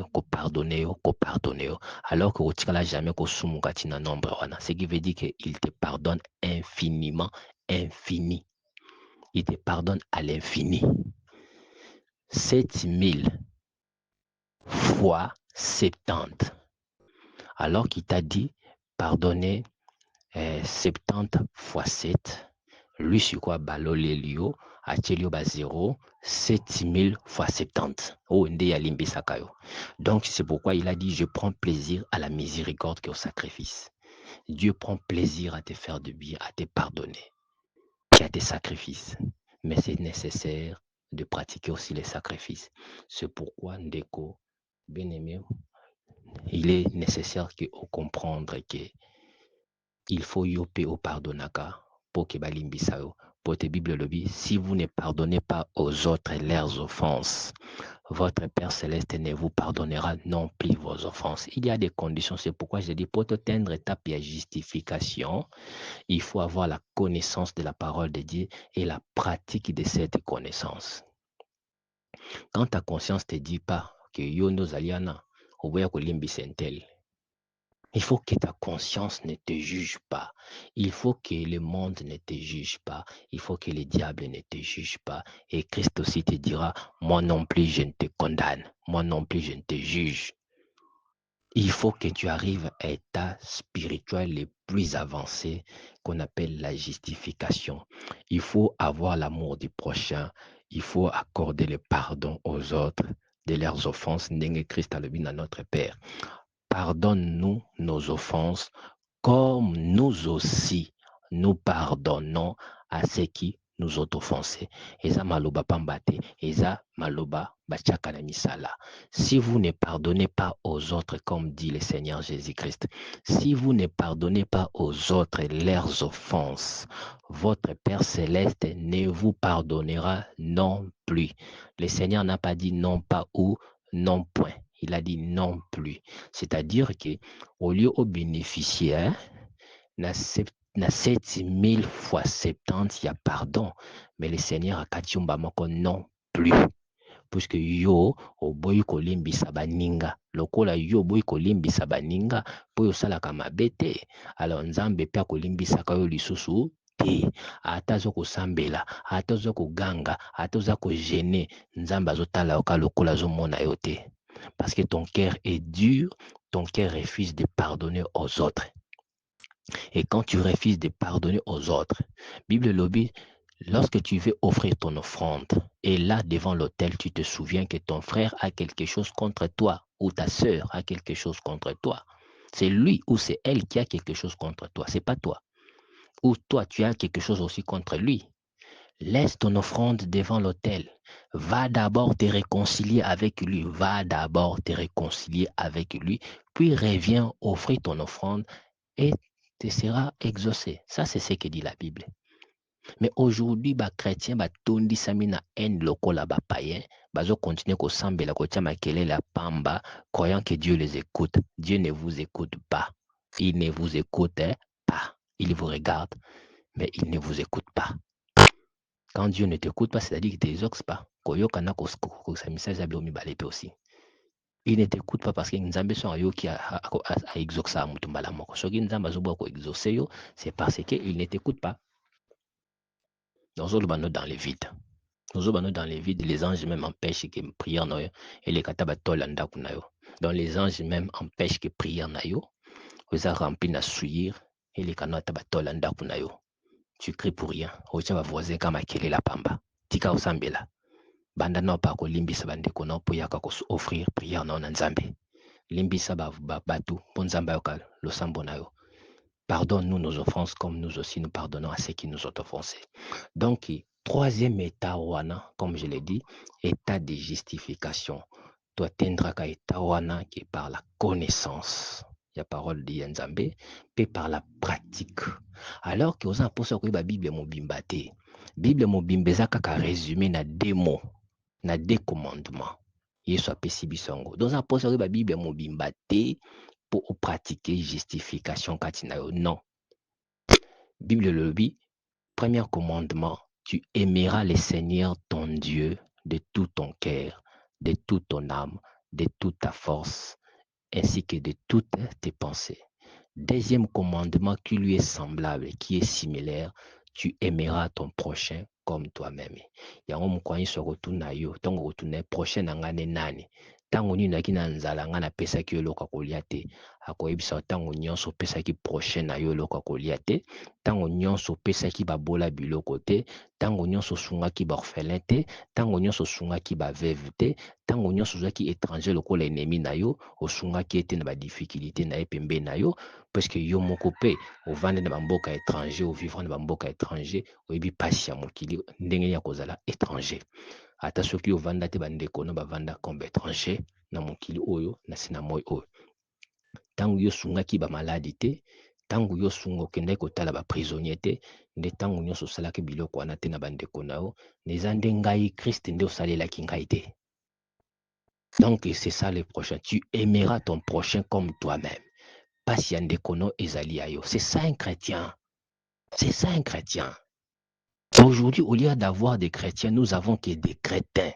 alors que otikala jamais ko sumuka tina nombre wana. Ce qui veut dire qu'il te pardonne infiniment, infini. Il te pardonne à l'infini. 7000 fois 70. Alors qu'il t'a dit pardonner 70 fois 7. Lui sur quoi balolé lio Achelio ba 0, 7000 fois 70. Oh, nde ya limbi sakayo. Donc, c'est pourquoi il a dit, je prends plaisir à la miséricorde qu'au sacrifice. Dieu prend plaisir à te faire du bien, à te pardonner, qu'à tes sacrifices. Mais c'est nécessaire de pratiquer aussi les sacrifices. C'est pourquoi, Ndeko, bien aimé, il est nécessaire qu'on comprenne que il faut yoper au pardonnaka pour que balimbi sao. Pour te Bible lobby, si vous ne pardonnez pas aux autres leurs offenses, votre Père Céleste ne vous pardonnera non plus vos offenses. Il y a des conditions, c'est pourquoi je dis, pour atteindre étape et justification, il faut avoir la connaissance de la parole de Dieu et la pratique de cette connaissance. Quand ta conscience ne te dit pas que yo nos aliana, il faut que ta conscience ne te juge pas. Il faut que le monde ne te juge pas. Il faut que le diable ne te juge pas. Et Christ aussi te dira, moi non plus je ne te condamne. Moi non plus je ne te juge. Il faut que tu arrives à l'état spirituel le plus avancé qu'on appelle la justification. Il faut avoir l'amour du prochain. Il faut accorder le pardon aux autres de leurs offenses. N'engue Christ a le bien à notre Père. Pardonne-nous nos offenses comme nous aussi nous pardonnons à ceux qui nous ont offensés. Eza maloba pambate, eza maloba bachaka na misala. Si vous ne pardonnez pas aux autres, comme dit le Seigneur Jésus-Christ, si vous ne pardonnez pas aux autres leurs offenses, votre Père Céleste ne vous pardonnera non plus. Le Seigneur n'a pas dit non pas ou non point. Il a dit non plus. C'est-à-dire que au lieu de bénéficier, na 7000 fois 70, il y a pardon. Mais le Seigneur a katiumba moko non plus. Puisque yo, oboyi kolimbisa baninga. Lokola yo boyi kolimbisa baninga, po yosalaka mabe te. Alors nzambe pe akolimbisaka yo lisusu te. Ata zo kosambela, ata zo koganga, ata zo kogene, nzambe azotala yoka lokola azomona yo te. Parce que ton cœur est dur, ton cœur refuse de pardonner aux autres. Et quand tu refuses de pardonner aux autres, Bible lobby, lorsque tu veux offrir ton offrande, et là devant l'autel, tu te souviens que ton frère a quelque chose contre toi, ou ta sœur a quelque chose contre toi. C'est lui ou c'est elle qui a quelque chose contre toi, c'est pas toi. Ou toi, tu as quelque chose aussi contre lui. Laisse ton offrande devant l'autel. Va d'abord te réconcilier avec lui. Va d'abord te réconcilier avec lui. Puis reviens offrir ton offrande et te sera exaucé. Ça, c'est ce que dit la Bible. Mais aujourd'hui, les chrétiens, tondi samina en lokola ba païen, bazo continuer ko sambela ko tia makele la pamba, croyant que Dieu les écoute. Dieu ne vous écoute pas. Il ne vous écoute pas. Il vous regarde, mais il ne vous écoute pas. Quand Dieu ne t'écoute pas, c'est-à-dire qu'il ne t'exauce pas. Koyokana ko sa message a biomi balete aussi. Il ne t'écoute pas parce que Nzambe son ayo qui a exaucé à mutumbala moko. Ce qui Nzambe azobo ko exaucer yo, c'est parce qu'il ne t'écoute pas. Nous autres dans les vides. Nous autres dans les vides, les anges même empêchent que prière noyo et les katabatol anda kunayo. Donc les anges même empêchent que prière nayo. Vous a rempli na souillir et les kanata batol anda kunayo. Tu cries pour rien. Ocha va voisin kama kele la pamba. Tika osambela. Banda no pa ko limbisa bandeko no po yaka ko offrir prière no na Nzambe. Limbisa batu po Nzambe yoka lo sambo nayo. Pardonne-nous nos offenses comme nous aussi nous pardonnons à ceux qui nous ont offensés. Donc, troisième état wana, comme je l'ai dit, état de justification. Tu atteindras qu'à état wana qui est par la connaissance. Il y a parole de Nzambe, puis par la pratique. Alors que aux apôtres que la Bible mobimba te. Bible mobimba za kaka résumé na deux mots, na deux commandements. Yesu apesi bisongo. Dans apôtres que la Bible mobimba te pour pratiquer justification katina yo. Non. Bible le dit, premier commandement, tu aimeras le Seigneur ton Dieu de tout ton cœur, de toute ton âme, de toute ta force, ainsi que de toutes tes pensées. Deuxième commandement qui lui est semblable, qui est similaire, tu aimeras ton prochain comme toi-même. Yango mukwanyi so kotuna yo, tongo kotuna prochain nangane nani. Tango nini naki na nzala nga napesaki yo eloko kolia te, akoyebisa tango nyonso opesaki prochain na yo eloko kolia te, tango nyonso opesaki babola biloko te, tango nyonso osungaki baorphelin te, tango nyonso osungaki baveuve te, tango nyonso ozwaki étranger lokola ennemi na yo, osungaki ete na badifficulté na ye pembeni na yo, parce que yo moko pe ovanda na bamboka étranger, ovivre na bamboka étranger, oyebi pasi ya mokili ndenge ya kozala étranger. Ata soki ovanda te bandeko no bavanda comme étranger na mokili oyo na sina moi oyo. Tango yo sungaki ba maladi te, tango yo sungo kende kotala ba prisonnier te, nde tango nyonso osalaki biloko wana te na bandeko na yo, neza nde ngai Christ nde osalelaki ngai te. Donc, c'est ça le prochain. Tu aimeras ton prochain comme toi-même. Pas si un décono ezali ayo. C'est ça un chrétien. C'est ça un chrétien. Aujourd'hui, au lieu d'avoir des chrétiens, nous avons que des crétins.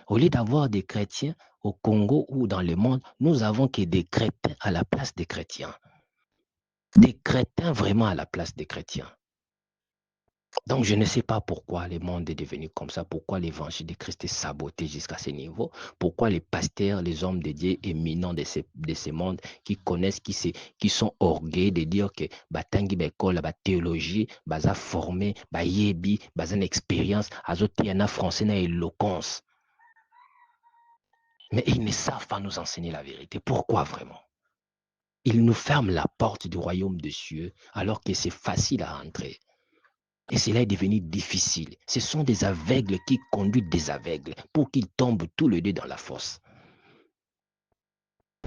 Au lieu d'avoir des chrétiens au Congo ou dans le monde, nous avons que des crétins à la place des chrétiens. Des crétins vraiment à la place des chrétiens. Donc, je ne sais pas pourquoi le monde est devenu comme ça, pourquoi l'évangile de Christ est saboté jusqu'à ce niveau, pourquoi les pasteurs, les hommes de Dieu éminents de ces mondes qui connaissent, qui sont orgueilleux de dire que batangi l'école, la théologie, baza formé, ba yebi, baza une expérience, azote yana français na éloquence. Mais ils ne savent pas nous enseigner la vérité. Pourquoi vraiment? Ils nous ferment la porte du royaume des cieux alors que c'est facile à entrer. Et cela est devenu difficile. Ce sont des aveugles qui conduisent des aveugles pour qu'ils tombent tous les deux dans la fosse.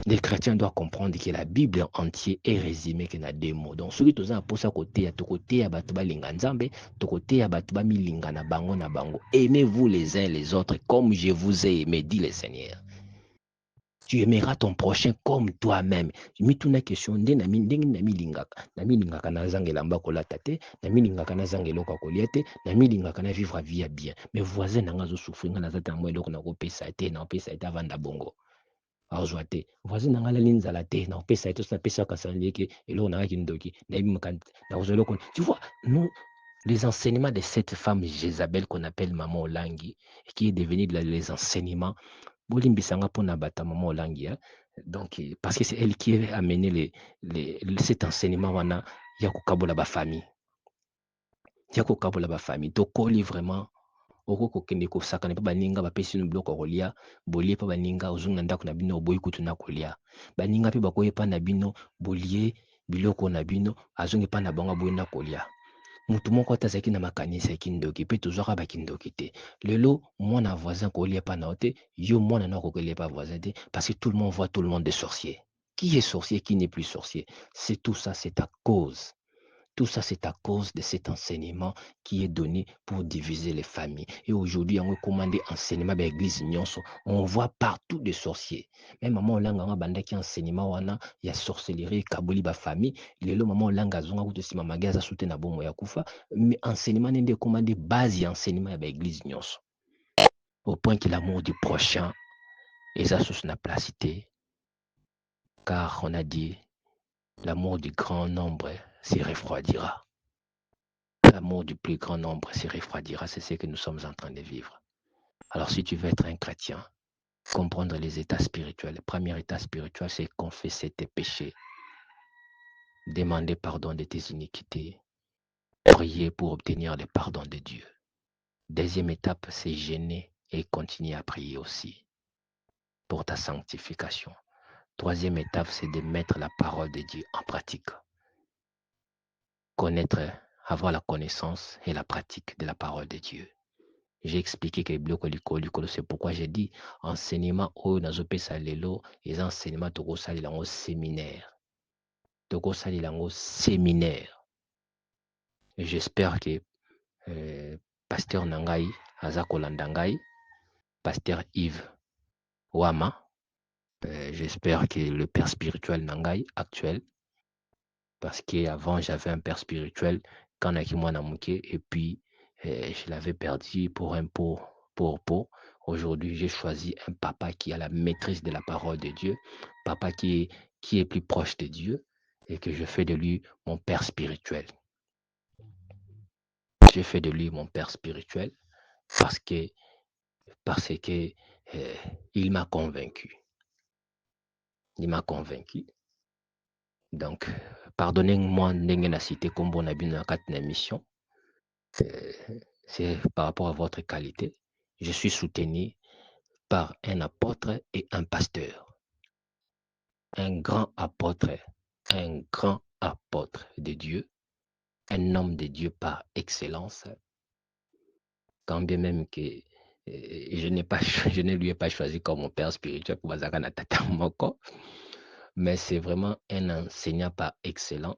Les chrétiens doivent comprendre que la Bible entière est résumée que dans deux mots. Donc, celui qui est pour ça côté à côté à batuba linganzambe, to côté à batuba milinga na bango na bango. Aimez-vous les uns les autres comme je vous ai aimé, dit le Seigneur. Tu aimeras ton prochain comme toi-même. Mituna question nde na ndenge na milingaka. Na milingaka na zangela mbakola tate, na milingaka na zangelo kwa koliete, na milingaka na vivre vie bien. Mais voisin nanga zo souffrir na zata mo eloko na kopesa te, na opesa te avanda bongo. Azwa te. Voisin nanga la linzala te, na opesa te so na pesa ka sanleke eloko na kindoki. Na imkan na ozelo kon. Tu vois, nous les enseignements de cette femme Jézabel qu'on appelle Maman Olangi, qui est devenue les enseignements Bolimbisanga pona bata Maman Olangi. Donc, parce que c'est elle qui a amené cet enseignement wana ya kokabola ba famille. Ya kokabola ba famille. Tokoli vraiment oko kokende kosakana pa baninga bapesi no biloko kolia, bolie pa baninga ozunga ndako na bino oboyi kutu na kolia. Baninga pe bakoyepa na bino bolie biloko na bino azungi pa na bango boyi na kolia. Mutu moko atazaki na makanisa kindoki pe tozwaka bakindoki te. Lelo mwana voisin kolia pa na te, yo mwana na kokelia pa voisin te parce que tout le monde voit tout le monde est sorcier. Qui est sorcier, qui n'est plus sorcier? C'est tout ça, c'est à cause. Tout ça, c'est à cause de cet enseignement qui est donné pour diviser les familles. Et aujourd'hui, on a commandé enseignement de l'église nyonso. On voit partout des sorciers. Même maman olanga banda qui enseignement wana ya sorcellerie kabuli ba famille. Lelo maman olanga zonga kuto sima magaza soute na bomo ya kufa. Mais enseignement nende commandé base ya enseignement de l'église nyonso. Au point que l'amour du prochain est sa source na placité. Car on a dit l'amour du grand nombre s'y refroidira. L'amour du plus grand nombre se refroidira, c'est ce que nous sommes en train de vivre. Alors si tu veux être un chrétien, comprendre les états spirituels, le premier état spirituel, c'est confesser tes péchés, demander pardon de tes iniquités, prier pour obtenir le pardon de Dieu. Deuxième étape, c'est gêner et continuer à prier aussi pour ta sanctification. Troisième étape, c'est de mettre la parole de Dieu en pratique. Connaître, avoir la connaissance et la pratique de la parole de Dieu. J'ai expliqué que c'est pourquoi j'ai dit enseignement au nazopesa lelo et enseignement toko sali lango séminaire. Toko sali lango séminaire. Et j'espère que pasteur Nangai Azako Landangai, pasteur Yves Wama, j'espère que le père spirituel Nangai actuel, parce qu'avant j'avais un père spirituel quand Nakimuanamuke et puis je l'avais perdu pour un pot. Aujourd'hui, j'ai choisi un papa qui a la maîtrise de la parole de Dieu, papa qui est plus proche de Dieu et que je fais de lui mon père spirituel. J'ai fait de lui mon père spirituel parce que il m'a convaincu. Il m'a convaincu. Donc, pardonnez-moi de citer comme bon habit dans la mission. C'est par rapport à votre qualité. Je suis soutenu par un apôtre et un pasteur. Un grand apôtre de Dieu, un homme de Dieu par excellence. Quand bien même que je ne lui ai pas choisi comme mon père spirituel pour Bazakana Tata Moko, mais c'est vraiment un enseignant par excellent,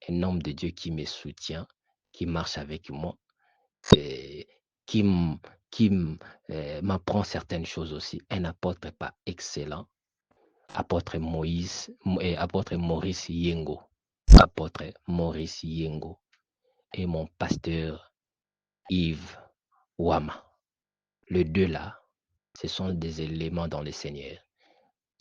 un homme de Dieu qui me soutient, qui marche avec moi, et qui qui m'apprend certaines choses aussi. Un apôtre pas excellent, apôtre Maurice Yengo. Apôtre Maurice Yengo. Et mon pasteur Yves Wama. Les deux là, ce sont des éléments dans le Seigneur.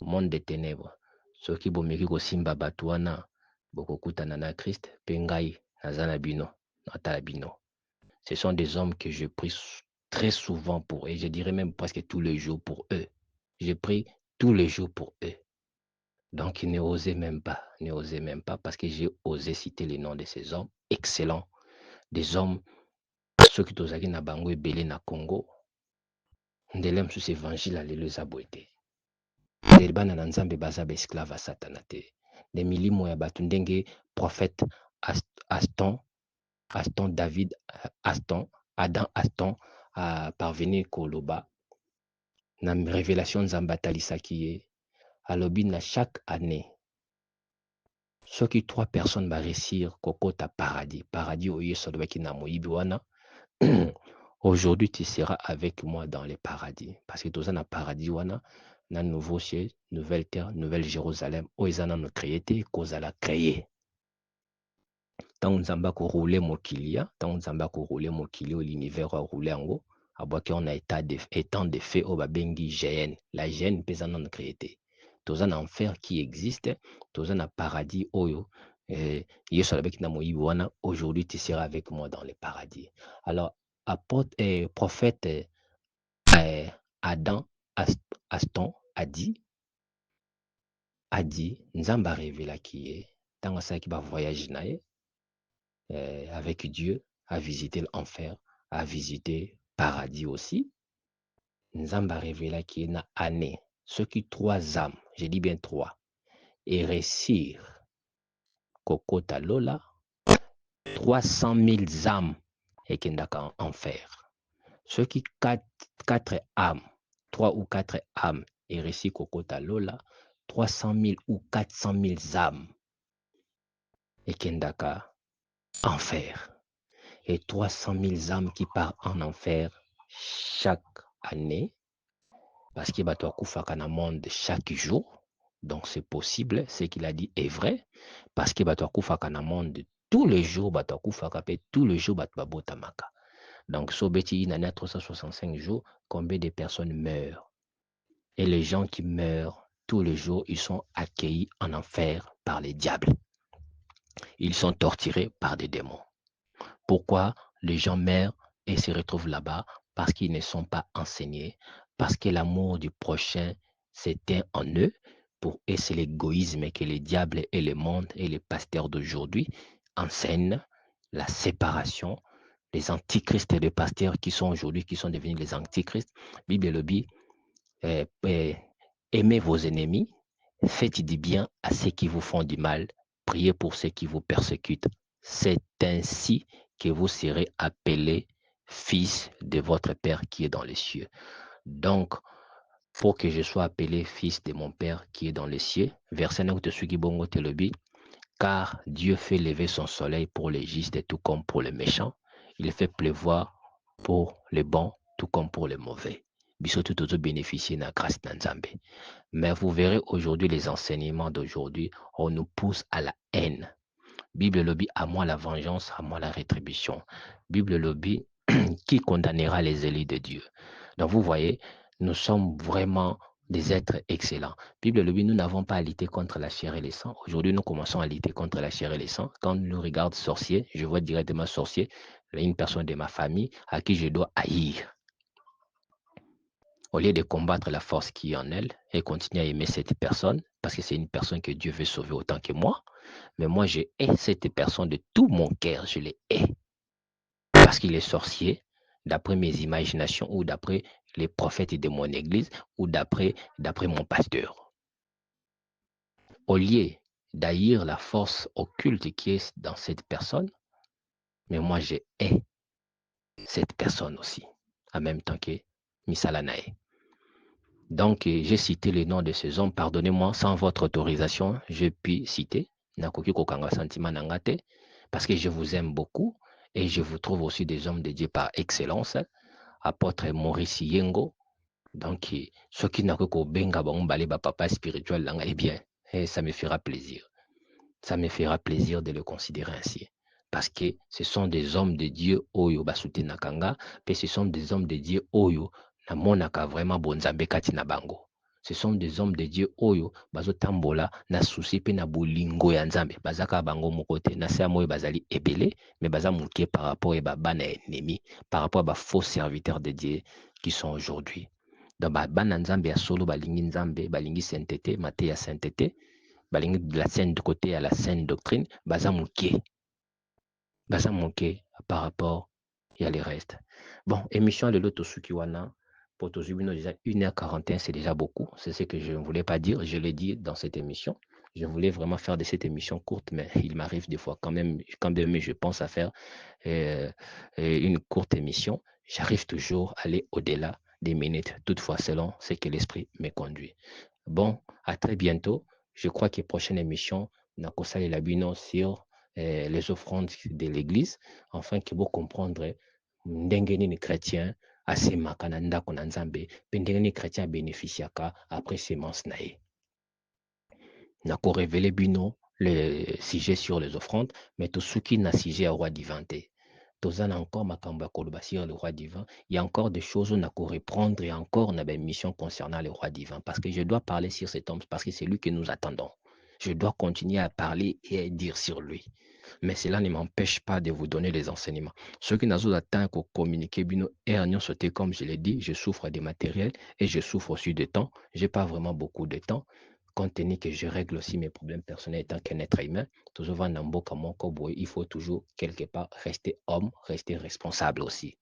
Monde des ténèbres. Ceux qui bomeki ko simba batuana, bokokutana na Christ, pengai, nazana bino, natala bino. Ce sont des hommes que je prie très souvent pour eux, et je dirais même presque tous les jours pour eux. Je prie tous les jours pour eux. Donc, ne osez même pas, parce que j'ai osé citer les noms de ces hommes excellents, des hommes, ceux qui tozaki na bango ebele na Congo, ndelem sous évangile à l'Église boité. Bana na nzambe baza ba esclave à Satana te. De milimo ya batu ndenge prophète Adam Aston a parvenu koloba na révélation nzambe atalisaki ye alobi na chaque année soki 3 personnes va réussir kokota paradis oyo solobaki na moyibi wana aujourd'hui tu seras avec moi dans les paradis parce que toza na paradis wana na nouveau ciel, nouvelle terre, nouvelle Jérusalem oyo eza nano créé te kozala créé. Tant nzamba ko rouler mokilia, tant nzamba ko rouler mokili l'univers a rouler yango abwaki on a état de fait au babengi GN. La GN pesa non créé. Toza na enfer qui existe, toza na paradis oyo yeso avec na moyibi wana aujourd'hui tu seras avec moi dans le paradis. Alors apôtre et prophète Adam Aston a dit nzamba révéla qui est tant ça qui va voyager nae avec Dieu, à visiter l'enfer, à visiter paradis aussi. Nzamba révéla qui est na année, ceux qui 3 âmes, je dis bien 3, et réussir Kokota Lola, 300 000 âmes et qui n'ont enfer. Ceux qui 4 âmes, 3 ou 4 âmes et réussir Kokota Lola, 300 000 ou 400 000 âmes et qui n'ont enfer. Et 300 000 âmes qui partent en enfer chaque année, parce qu'il va kufaka na monde chaque jour. Donc c'est possible, ce qu'il a dit est vrai, parce qu'il va kufaka na monde tous les jours, tous les jours babotamaka. Donc sobeti inana 365 jours, combien de personnes meurent? Et les gens qui meurent tous les jours, ils sont accueillis en enfer par les diables. Ils sont torturés par des démons. Pourquoi les gens meurent et se retrouvent là-bas? Parce qu'ils ne sont pas enseignés, parce que l'amour du prochain s'éteint en eux. Pour eux, c'est l'égoïsme que les diables et le monde et les pasteurs d'aujourd'hui enseignent, la séparation, les antichrists et les pasteurs qui sont aujourd'hui, qui sont devenus les antichrists. Bible le dit, aimez vos ennemis, faites du bien à ceux qui vous font du mal, priez pour ceux qui vous persécutent. C'est ainsi que vous serez appelés fils de votre Père qui est dans les cieux. Donc, pour que je sois appelé fils de mon Père qui est dans les cieux, verset 9 de Sugibongo Telobi, car Dieu fait lever son soleil pour les justes et tout comme pour les méchants. Il fait pleuvoir pour les bons tout comme pour les mauvais. Bisoto tout bénéficier de la grâce d'Anzambe. Mais vous verrez aujourd'hui les enseignements d'aujourd'hui, on nous pousse à la haine. Bible lobby, à moi la vengeance, à moi la rétribution. Bible lobby, qui condamnera les élus de Dieu? Donc vous voyez, nous sommes vraiment des êtres excellents. Bible lobby, nous n'avons pas à lutter contre la chair et le sang. Aujourd'hui, nous commençons à lutter contre la chair et le sang. Quand nous regardons sorcier, je vois directement sorcier, une personne de ma famille à qui je dois haïr. Au lieu de combattre la force qui est en elle et continuer à aimer cette personne, parce que c'est une personne que Dieu veut sauver autant que moi, mais moi je hais cette personne de tout mon cœur, je le hais. Parce qu'il est sorcier, d'après mes imaginations ou d'après les prophètes de mon église ou d'après mon pasteur. Au lieu d'haïr la force occulte qui est dans cette personne, mais moi je hais cette personne aussi, en même temps que Misalanae. Donc, j'ai cité les noms de ces hommes. Pardonnez-moi, sans votre autorisation, je puis citer Nakoki Kokanga Sentiment Nangate, parce que je vous aime beaucoup et je vous trouve aussi des hommes de Dieu par excellence. apôtre Maurice Yengo. Donc, ceux qui n'ont que benga papa spirituel, eh bien, ça me fera plaisir. Ça me fera plaisir de le considérer ainsi. Parce que ce sont des hommes de Dieu, Oyo Basute Nakanga, et ce sont des hommes de Dieu, Oyo, Namonaka vraiment bonzambe kati na bango. Ce sont des hommes de Dieu, Oyo, Bazotambola, na souci pe na bolingo ya nzambe, bazaka bango mokote, na se amoye bazali ebele, mais baza mouké par rapport à bana ennemi, par rapport à faux serviteurs de Dieu qui sont aujourd'hui. Donc, bana nzambe ya solo, balingi nzambe, balingi sainteté, maté ya sainteté, balingi de la saine de côté à la saine doctrine, baza mouké par rapport à les restes. Bon, émission de l'autre Sukiwana, pour tous déjà 1h41, c'est déjà beaucoup. C'est ce que je ne voulais pas dire, je l'ai dit dans cette émission. Je voulais vraiment faire de cette émission courte, mais il m'arrive des fois quand même je pense à faire une courte émission, j'arrive toujours à aller au-delà des minutes, toutefois selon ce que l'esprit me conduit. Bon, à très bientôt. Je crois que prochaine émission, Nakosali Labino sur les offrandes de l'Église, afin que vous comprendrez ndengeni ni chrétien assez makana ndako na nzambe, pendengeni chrétien bénéficiaka après sémence nae. Nako révélé bino le sujet sur les offrandes, mais tout ce qui n'a sujet au roi divin te. Tozana encore makamba koloba sur le roi divin. Il y a encore des choses où on a reprendre et encore on a une mission concernant le roi divin. Parce que je dois parler sur cet homme, parce que c'est lui que nous attendons. Je dois continuer à parler et à dire sur lui. Mais cela ne m'empêche pas de vous donner les enseignements. Ceux qui n'ont atteint qu'au communiquer, bino et en sauté, comme je l'ai dit, je souffre des matériels et je souffre aussi de temps. Je n'ai pas vraiment beaucoup de temps, compte tenu que je règle aussi mes problèmes personnels étant qu'un être humain. Toujours il faut toujours quelque part rester homme, rester responsable aussi.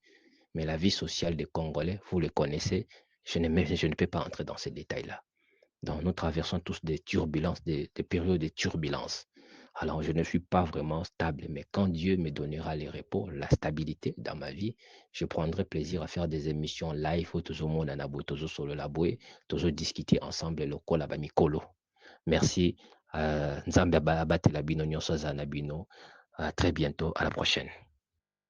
Mais la vie sociale des Congolais, vous le connaissez, je ne peux pas entrer dans ces détails-là. Donc, nous traversons tous des turbulences, des périodes de turbulences. Alors, je ne suis pas vraiment stable, mais quand Dieu me donnera les repos, la stabilité dans ma vie, je prendrai plaisir à faire des émissions live, toujours mon anabo, toujours sur le laboué, toujours discuter ensemble le kola bamikolo. Merci. Nzambe abatela bino nyonso aza na bino. À très bientôt. À la prochaine.